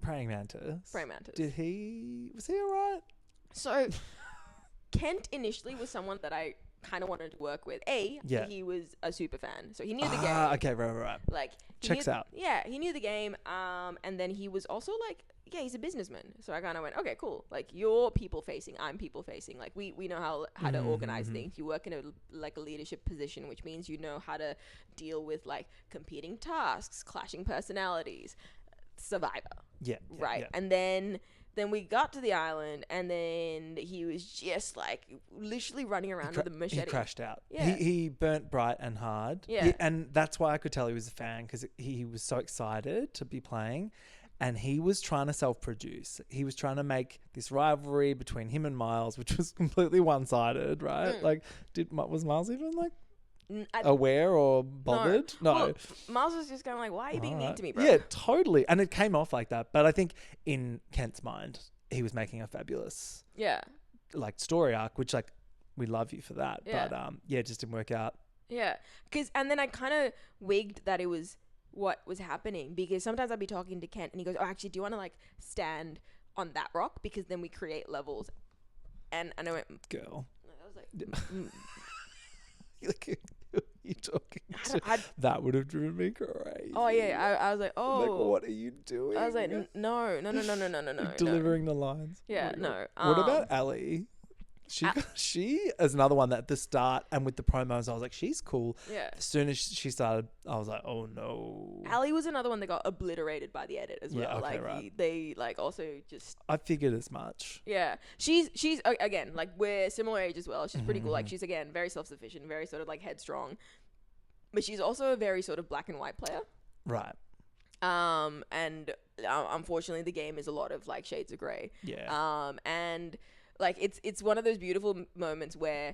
Praying Mantis. Was he alright? So, Kent initially was someone that I kind of wanted to work with. He was a super fan, so he knew the game. Okay, right. Like, Checks out. Yeah, he knew the game. And then he was also like, yeah, he's a businessman. So I kind of went, okay, cool. Like, you're people facing, I'm people facing. Like, we know how to organize things. You work in a leadership position, which means you know how to deal with, like, competing tasks, clashing personalities, Survivor. Yeah. Right. Yeah. And then we got to the island, and then he was just, like, literally running around with a machete. He crashed out. Yeah. He burnt bright and hard. Yeah. And that's why I could tell he was a fan, because he was so excited to be playing, and he was trying to self-produce. He was trying to make this rivalry between him and Miles, which was completely one-sided, right? Like, was Miles even, like, aware or bothered? No. Well, Miles was just kind of like, why are you being mean to me, bro? Yeah, totally. And it came off like that. But I think in Kent's mind, he was making a fabulous, Yeah. like, story arc, which, like, we love you for that. Yeah. But it just didn't work out. Yeah, and then I kind of wigged that it was what was happening, because sometimes I'd be talking to Kent and he goes, oh, actually, do you want to like stand on that rock, because then we create levels. And I went, Girl. I was like, Like, who are you talking to? That would have driven me crazy. oh yeah, I was like, oh, Like, what are you doing? I was like, no. Delivering the lines. Yeah, Oh my no. God. What about Ali? She is another one that at the start and with the promos, I was like, she's cool. Yeah. As soon as she started, I was like, oh no. Ali was another one that got obliterated by the edit as well. Yeah, okay, like right. they like also just. I figured as much. Yeah, she's again, like, we're similar age as well. She's pretty cool. Like, she's again very self-sufficient, very sort of like headstrong, but she's also a very sort of black and white player. Right. And unfortunately, the game is a lot of like shades of grey. Yeah. And like it's one of those beautiful moments where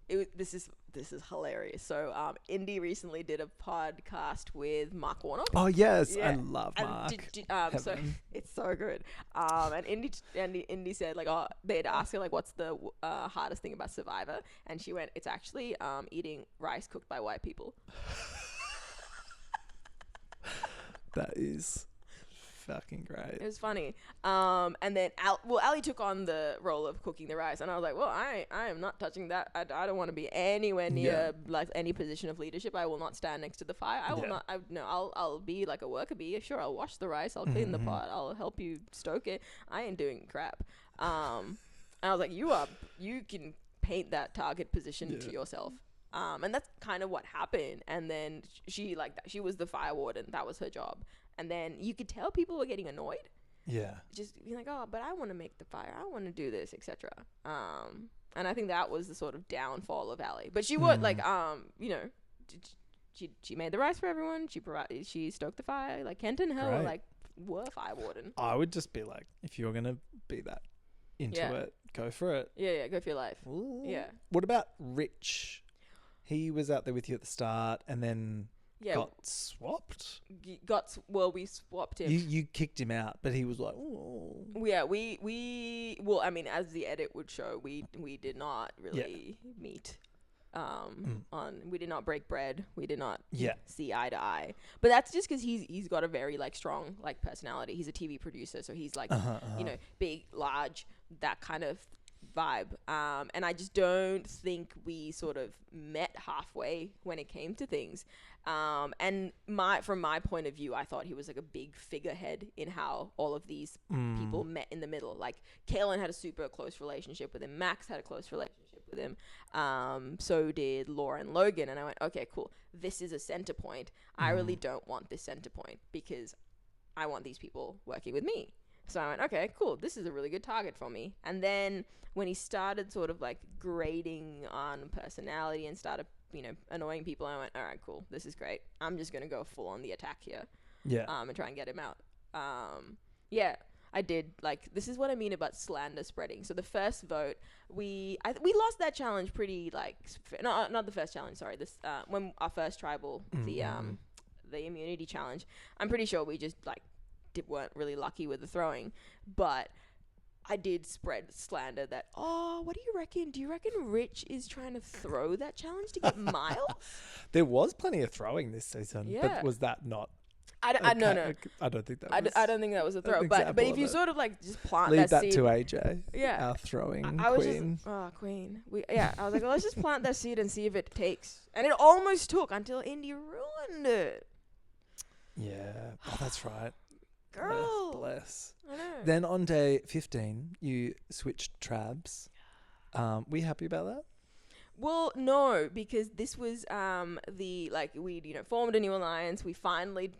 this is hilarious. So Indy recently did a podcast with Mark Warnock. Oh yes, Yeah. I love Mark. So Heaven. it's so good. And Indy said like, oh, they had asked her like, what's the hardest thing about Survivor, and she went, it's actually eating rice cooked by white people. That is fucking great. It was funny. And then Ali took on the role of cooking the rice, and I was like, well, I am not touching that. I don't want to be anywhere near like any position of leadership. I will not stand next to the fire. I will not. I'll be like a worker bee. Sure, I'll wash the rice. I'll clean the pot. I'll help you stoke it. I ain't doing crap. And I was like, you can paint that target position to yourself. And that's kind of what happened. And then she was the fire warden. That was her job. And then you could tell people were getting annoyed. Yeah. Just being like, oh, but I want to make the fire. I want to do this, etc. And I think that was the sort of downfall of Ali. But she was like, she made the rice for everyone. She stoked the fire. Like, Kent and her were fire warden. I would just be like, if you're gonna be that into it, go for it. Yeah, go for your life. Ooh. Yeah. What about Rich? He was out there with you at the start, and then got swapped. We swapped him. You kicked him out, but he was like, oh. Yeah, we well, I mean, as the edit would show, we did not really meet. We did not break bread. We did not see eye to eye. But that's just because he's got a very like strong like personality. He's a TV producer, so he's like big, large, that kind of vibe. And I just don't think we sort of met halfway when it came to things. And from my point of view, I thought he was like a big figurehead in how all of these people met in the middle. Like, Kaylin had a super close relationship with him. Max had a close relationship with him. So did Laura and Logan. And I went, okay, cool. This is a center point. I really don't want this center point, because I want these people working with me. So I went, okay, cool. This is a really good target for me. And then when he started sort of like grading on personality and started, annoying people, I went, all right, cool. This is great. I'm just going to go full on the attack here. Yeah. And try and get him out. I did. Like, this is what I mean about slander spreading. So the first vote, we lost that challenge pretty like, not the first challenge, sorry. This, when our first tribal, the immunity challenge, I'm pretty sure we just like, weren't really lucky with the throwing, but I did spread slander that, oh, what do you reckon? Do you reckon Rich is trying to throw that challenge to get miles? There was plenty of throwing this season, but was that not? No. I don't think that was. I don't think that was a throw, but if you sort of like just plant leave that seed, to AJ, our throwing I was queen. Queen. I was like, well, let's just plant that seed and see if it takes, and it almost took until Indy ruined it. Yeah, that's right. Girl. Bless. I know. Then on day 15, you switched trabs. Were you happy about that? Well, no, because this was we formed a new alliance. We finally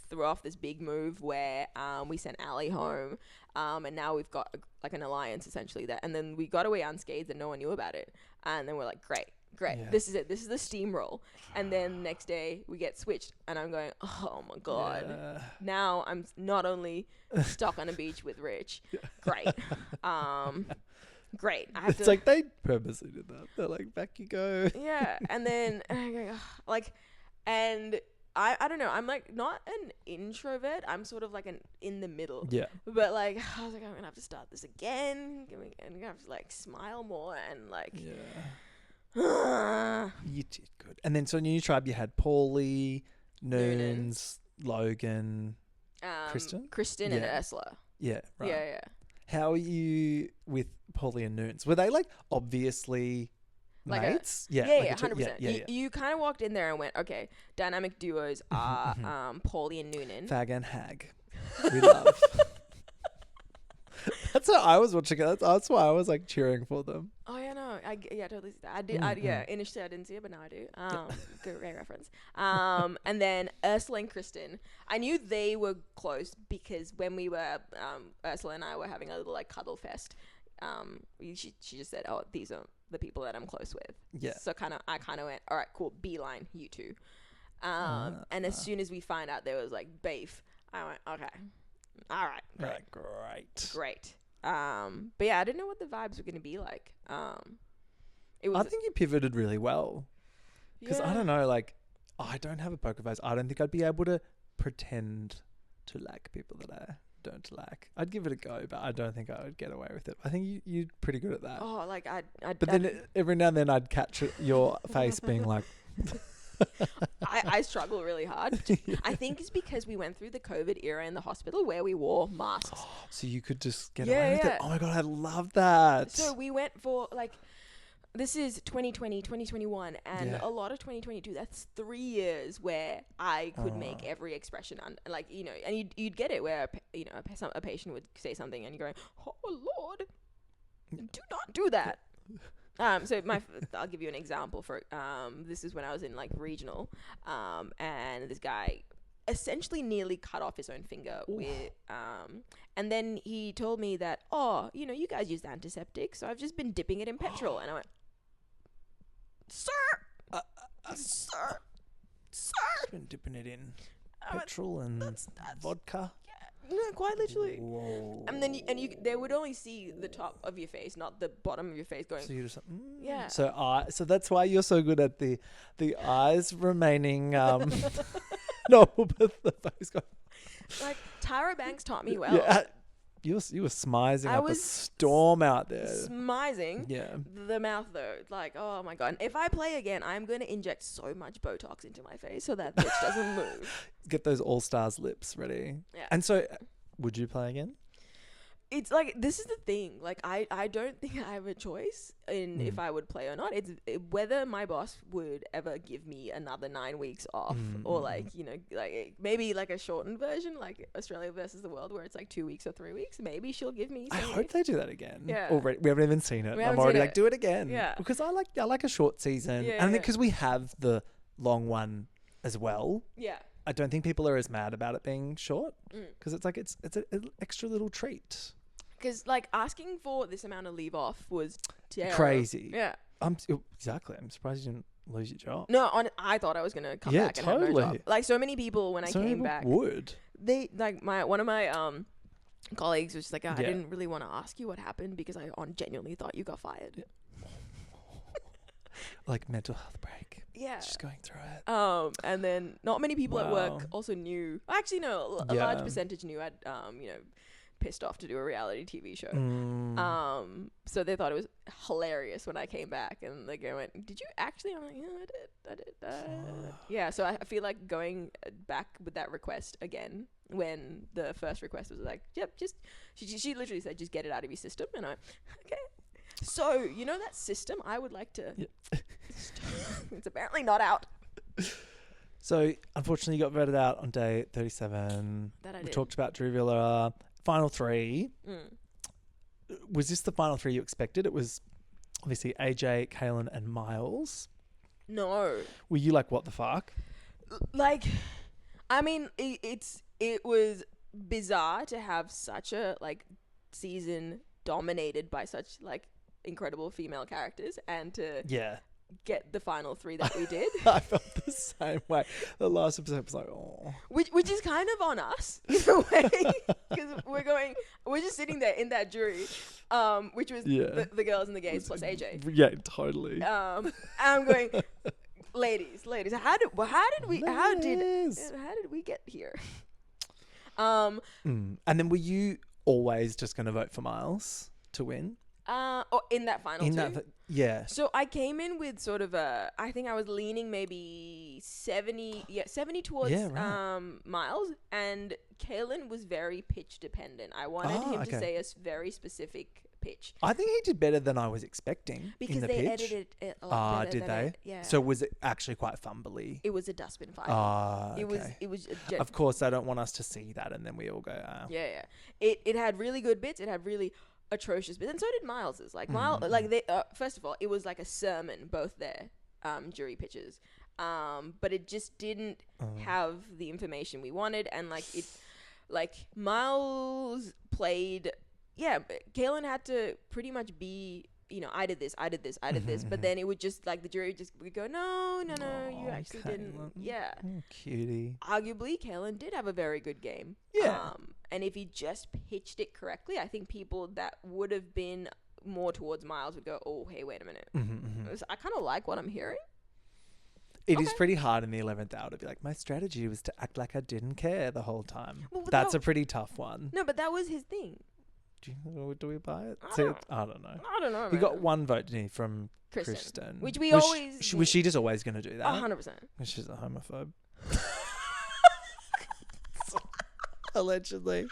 threw off this big move where we sent Ali home, and now we've got like an alliance essentially that, and then we got away unscathed and no one knew about it, and then we're like, great. Yeah. This is it. This is the steamroll. And then next day we get switched, and I'm going, oh my God. Yeah. Now I'm not only stuck on a beach with Rich. Great. Great. It's like they purposely did that. They're like, back you go. Yeah. And then I go, like, and I don't know. I'm like not an introvert. I'm sort of like an in the middle. Yeah. But like I was like, I'm gonna have to start this again. I'm gonna have to like smile more and like. Yeah. You did good. And then so in your new tribe you had Paulie, Noons, Logan, Kristen and Ursula. Yeah. Right. Yeah. How are you with Paulie and Noons? Were they like obviously like mates? Yeah, 100%. Yeah. You kind of walked in there and went, okay, dynamic duos are Paulie and Noonan. Fag and hag. We love. That's how I was watching it. That's why I was like cheering for them. Oh yeah, no, I totally see that. I did. Initially I didn't see it, but now I do. Great reference. And then Ursula and Kristen, I knew they were close because when we were Ursula and I were having a little like cuddle fest. She just said, "Oh, these are the people that I'm close with." Yeah. So I kind of went, "All right, cool, beeline, you two." And as soon as we find out there was like beef, I went, "Okay, all right, great." But yeah, I didn't know what the vibes were going to be like. It was. I think you pivoted really well. Because I don't know, like, I don't have a poker face. I don't think I'd be able to pretend to like people that I don't like. I'd give it a go, but I don't think I would get away with it. I think you're pretty good at that. Oh, like But then every now and then I'd catch your face being like. I struggle really hard. I think it's because we went through the COVID era in the hospital where we wore masks. So you could just get away with it. Oh my God, I love that. So we went for like, this is 2020, 2021, and a lot of 2022. That's 3 years where I could make every expression, like, you know, and you'd get it where, you know, a patient would say something and you're going, oh Lord, do not do that. So I'll give you an example for this is when I was in like regional, and this guy essentially nearly cut off his own finger with, and then he told me that, oh, you know, you guys use antiseptic, so I've just been dipping it in petrol, and I went, sir, Just been dipping it in petrol and vodka. No, quite literally. Whoa. And then they would only see the top of your face, not the bottom of your face going. So you just yeah. So that's why you're so good at the eyes remaining no, but the face going. Like Tyra Banks taught me well. Yeah, you were smizing up a storm out there. Smizing. Yeah. The mouth though, like, oh my God. And if I play again, I'm going to inject so much Botox into my face so that bitch doesn't move. Get those All Stars lips ready. Yeah. And so, would you play again? It's like, this is the thing. Like, I don't think I have a choice in if I would play or not. It's whether my boss would ever give me another 9 weeks off or like, you know, like maybe like a shortened version, like Australia versus the world, where it's like 2 weeks or 3 weeks. Maybe she'll give me. I hope they do that again. Yeah. Already, we haven't even seen it. I'm already like, do it again. Yeah. Because I like a short season. Yeah, and I think because we have the long one as well. Yeah. I don't think people are as mad about it being short because it's like it's an extra little treat. Because like asking for this amount of leave off was terrible. Crazy. Yeah. Exactly. I'm surprised you didn't lose your job. No, I thought I was gonna come back and have no job. Like so many people when I came back would. They like one of my colleagues was just like, I didn't really want to ask you what happened because I genuinely thought you got fired. Yeah. Like mental health break. Yeah. Just going through it. And then not many people at work also knew. Actually, no, a large percentage knew I'd you know, pissed off to do a reality TV show. So they thought it was hilarious when I came back, and they went, "Did you actually?" I'm like, "Yeah, I did." Yeah, so I feel like going back with that request again when the first request was like, "Yep, just," she literally said, "Just get it out of your system," and I went, "Okay." So you know that system, I would like to. It's apparently not out. So unfortunately, you got voted out on day 37. That I we did. talked about Drew Villa. Final three. Was this the final three you expected? It was obviously AJ, Kaylin, and Miles. No. Were you like, what the fuck? Like, I mean, it was bizarre to have such a like season dominated by such like incredible female characters, and to get the final three that we did. I felt the same way. The last episode was like, oh. Which is kind of on us in a way, because we're just sitting there in that jury, which was the girls and the gays plus AJ. Yeah, totally. I'm going, ladies, how did we get here? And then were you always just going to vote for Miles to win? Or in that final two? Yeah. So I came in with sort of I think I was leaning maybe 70 towards Miles, and Kaylin was very pitch dependent. I wanted him to say a very specific pitch. I think he did better than I was expecting because in the they pitch. edited it a lot better did than they? Yeah. So was it actually quite fumbly? It was a dustbin fight. It was of course, I don't want us to see that, and then we all go, Yeah. It had really good bits. It had really atrocious bits, and so did Miles's. Like Miles, like they first of all, it was like a sermon, both their jury pitches, but it just didn't have the information we wanted, and Miles played. Yeah, Kaylin had to pretty much be, I did this, but then it would just, like, the jury would go, no, you actually didn't. Yeah. Cutie. Arguably, Kaylin did have a very good game. Yeah. And if he just pitched it correctly, I think people that would have been more towards Miles would go, oh, hey, wait a minute. I kind of like what I'm hearing. It is pretty hard in the 11th hour to be like, my strategy was to act like I didn't care the whole time. Well, that's a pretty tough one. No, but that was his thing. Do we buy it? I don't know. He got one vote, didn't he, from Kristen. Which we always... Was she just always going to do that? 100%. She's a homophobe. Allegedly.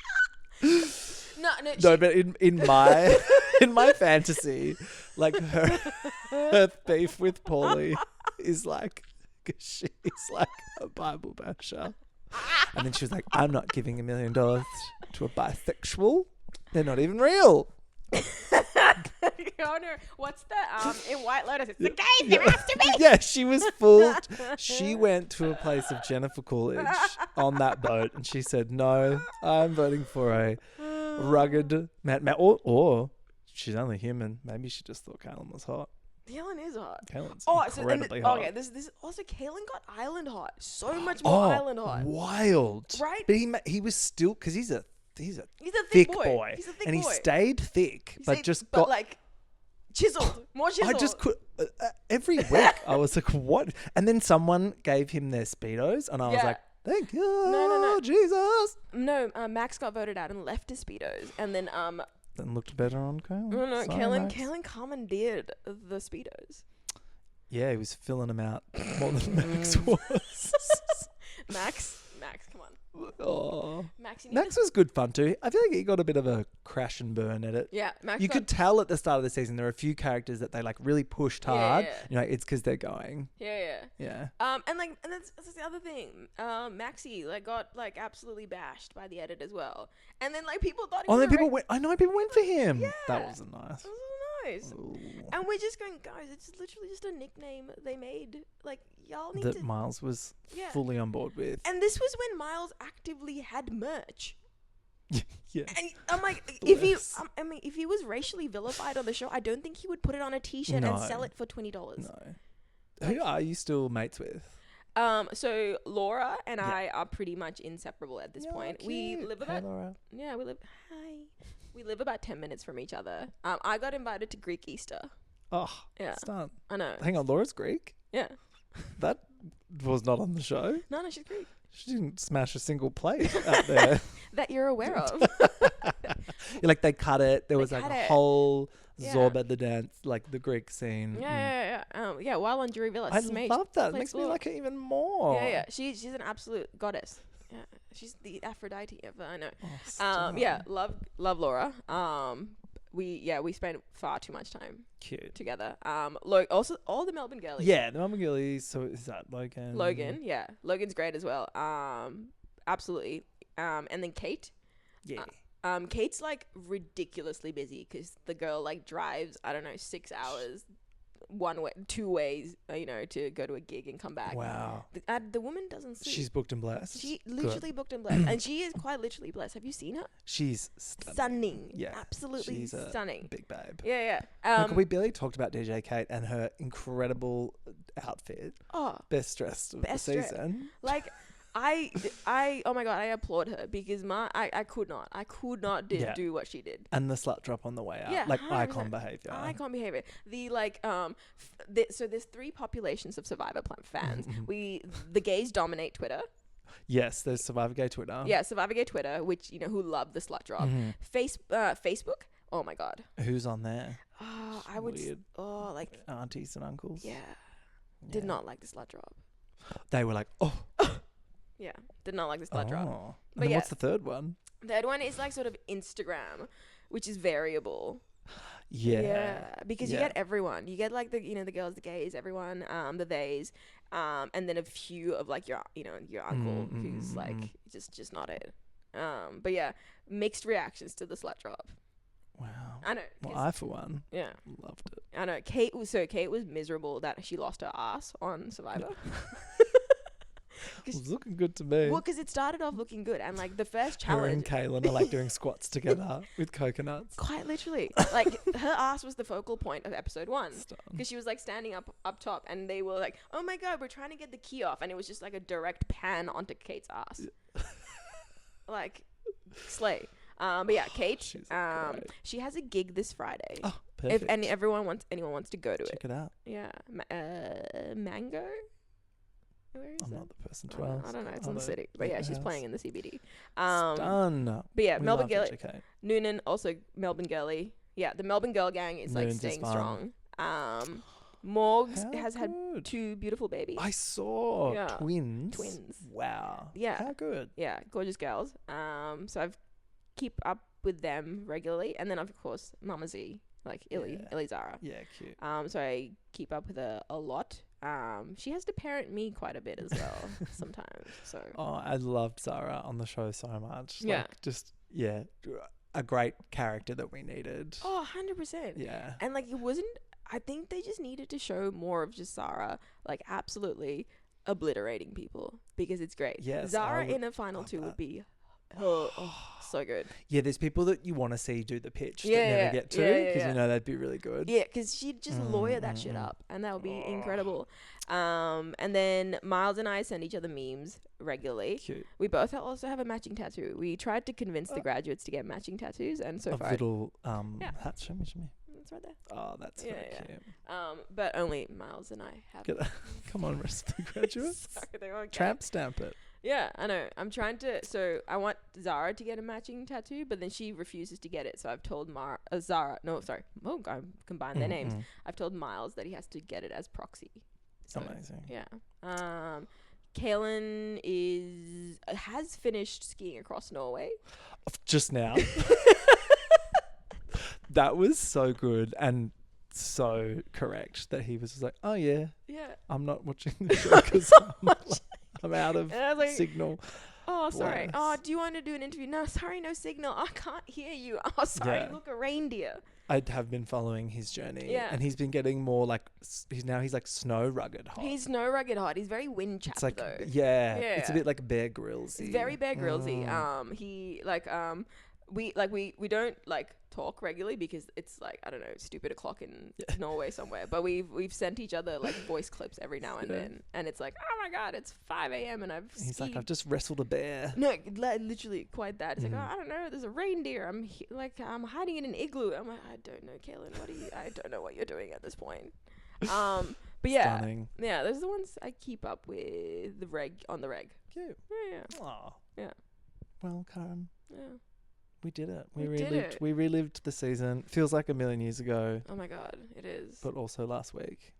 No, but in my in my fantasy, like her beef with Paulie is like, she's like a Bible basher. And then she was like, I'm not giving $1 million to a bisexual. They're not even real. Oh no! What's the in White Lotus? It's the gays. There has to be. Yeah, she was fooled. She went to a place of Jennifer Coolidge on that boat, and she said, "No, I'm voting for a rugged man. Or she's only human. Maybe she just thought Kaylin was hot. Kaylin is hot. Kaylin's incredibly hot. Okay, this also Kaylin got Island hot. So much more Island hot. Wild, right? But he was still, because he's a thick boy. He's a thick and he boy. stayed thick, but like chiseled, more chiseled. I just could every week. I was like, what? And then someone gave him their Speedos, and I was like, thank you, no, Jesus. No, Max got voted out and left his Speedos, and then Then looked better on Kaylin. No, Kaylin commandeered the Speedos. Yeah, he was filling them out more than Max was. Max, come on. Oh, Max was good fun too. I feel like he got a bit of a crash and burn at it. Yeah, Max. You could tell at the start of the season there are a few characters that they like really pushed hard. Yeah. You know, it's because they're going. Yeah. Yeah. And that's the other thing. Maxie got absolutely bashed by the edit as well. And then people thought. People went for him. Yeah. That wasn't nice. That wasn't nice. Ooh. And we're just going, guys. It's literally just a nickname they made. Y'all need that Miles was fully on board with. And this was when Miles actively had merch. Yeah. And I'm like, if he was racially vilified on the show, I don't think he would put it on a T-shirt and sell it for $20. No. Who are you still mates with? So Laura and I are pretty much inseparable at this point. Cute. We live about Laura. we live about 10 minutes from each other. I got invited to Greek Easter. Oh, yeah. Stunt. I know. Hang on, Laura's Greek? Yeah. That was not on the show. No, she's Greek. She didn't smash a single plate out there. That you're aware of. They cut it. There was a whole Zorba the dance, the Greek scene. Yeah. While on Jury Villa. I love that. It makes me like her even more. Yeah. She's an absolute goddess. Yeah. She's the Aphrodite of I know. Oh, love Laura. We spent far too much time together. Also all the Melbourne girlies. Yeah, the Melbourne girlies. So is that Logan? Logan's great as well. Absolutely. And then Kate. Yeah. Kate's ridiculously busy because the girl drives 6 hours one way, 2 ways, to go to a gig and come back. Wow. The woman doesn't sleep. She's booked and blessed. She literally booked and blessed, and she is quite literally blessed. Have you seen her? She's stunning. Yeah, absolutely she's stunning. A big babe. Yeah. We barely talked about DJ Kate and her incredible outfit. Oh, best dressed of the season. Oh my god, I applaud her because I could not Yeah. do what she did. And the slut drop on the way out. Yeah, Like 100%. icon behavior. Icon behavior. The like so there's 3 populations of Survivor fans. The gays dominate Twitter. Yes, there's Survivor Gay Twitter. Yeah, Survivor Gay Twitter, which who love the slut drop. Facebook. Oh my god. Who's on there? Oh, I would. Weird. Oh, like Aunties and uncles. yeah. Did not like the slut drop. They were like, oh. Yeah, did not like the slut drop. And But then yeah. what's the third one? Third one is like sort of Instagram, which is variable. Yeah. Because you get everyone. You get like the the girls, the gays, everyone, the theys, and then a few of like your uncle who's like just not it. But yeah, mixed reactions to the slut drop. Wow. I know. Well, I for one Yeah. loved it. I know. Kate was miserable that she lost her ass on Survivor. It was looking good to me. Well, because it started off looking good, and like the first Her and challenge, Kaylin are like doing squats together with coconuts. quite literally, like her ass was the focal point of episode 1 Stun. because she was like standing up top, and they were like, "Oh my god, we're trying to get the key off," and it was just like a direct pan onto Kate's ass, like slay. But yeah, Kate, She's great. she has a gig this Friday. Oh, If perfect. anyone wants to go to Check it out. Yeah, Mango. Where is I'm it? not the person to I ask. don't know. It's I'll in the know city, but yeah, at the she's house. playing in the CBD. Done. But yeah, We Melbourne love girl, HJK. Noonan also Melbourne girly. Yeah, the Melbourne girl gang is like Noonan's is staying fun. strong. Morgs How has had good. 2 beautiful babies. I saw Yeah. twins. Twins. Wow. Yeah. How good. Yeah, gorgeous girls. So I've keep up with them regularly, and then of course Mama Z, like Illy Zara. Yeah, cute. So I keep up with her a lot. She has to parent me quite a bit as well sometimes. So Oh, I loved Zara on the show so much. Yeah. Like, just, yeah, a great character that we needed. oh, 100%. Yeah. And like it wasn't. I think they just needed to show more of just Zara, like absolutely obliterating people because it's great. Yes, Zara I would in a final love 2 would that. be so good. Yeah, there's people that you want to see do the pitch Yeah, that never yeah, get to yeah, because yeah. you know they'd be really good. Yeah, because she'd just lawyer that shit up, and that would be incredible. And then Miles and I send each other memes regularly. Cute. We both also have a matching tattoo. We tried to convince the graduates to get matching tattoos, and so Of far little Yeah. hats. Show me. it's right there. Oh, that's Yeah, very yeah. cute. But only Miles and I have. Come on, rest of the graduates. Sorry, they won't get it. Tramp stamp it. Yeah, I know. I'm trying to. So I want Zara to get a matching tattoo, but then she refuses to get it. So I've told Zara. No, sorry. Oh, I combined their names. I've told Miles that he has to get it as proxy. So, Amazing. yeah. Kaylin has finished skiing across Norway. Just now. That was so good and so correct that he was just like, oh yeah, Yeah. I'm not watching the show because I'm out of And I was like, signal. Oh, sorry. Bless. Oh, do you want to do an interview? No, sorry, no signal. I can't hear you. Oh, sorry. Yeah. Look, a reindeer. I have been following his journey. Yeah. And he's been getting more like, he's like snow rugged hot. He's no rugged hot. He's very wind chapped it's like, though. yeah, it's a Yeah. bit like Bear Grylls. It's very Bear Grylls-y. He we don't like talk regularly because it's like, I don't know, stupid o'clock in Norway somewhere. But we've sent each other like voice clips every now and then, and it's like, oh my god, it's 5 a.m. and He's like, I've just wrestled a bear. no, literally quite that. It's like, oh, I don't know, there's a reindeer. I'm hiding in an igloo. I'm like, I don't know, Kaylin. I don't know what you're doing at this point. But yeah, Stunning. yeah, those are the ones I keep up with on the reg. Cute. Yeah, Aw. yeah, Well, Karin, yeah. we did it. We did it. We relived the season. Feels like a million years ago, Oh my god, it is. but also last week.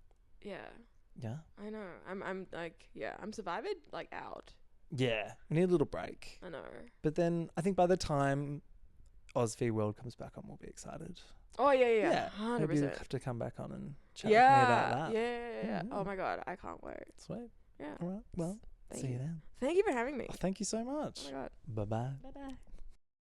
Yeah, Yeah. I know. I'm like, yeah, I'm survived like out. Yeah. We need a little break. I know. But then I think by the time Ozv World comes back on, we'll be excited. Oh yeah, Maybe you'll 100%. have to come back on and chat with me about that. Yeah. Mhm. Oh my god, I can't wait. Sweet. Yeah. All right. Well, Thank see you you. then. Thank you for having me. Oh, thank you so much. Oh my god. Bye-bye. Bye bye.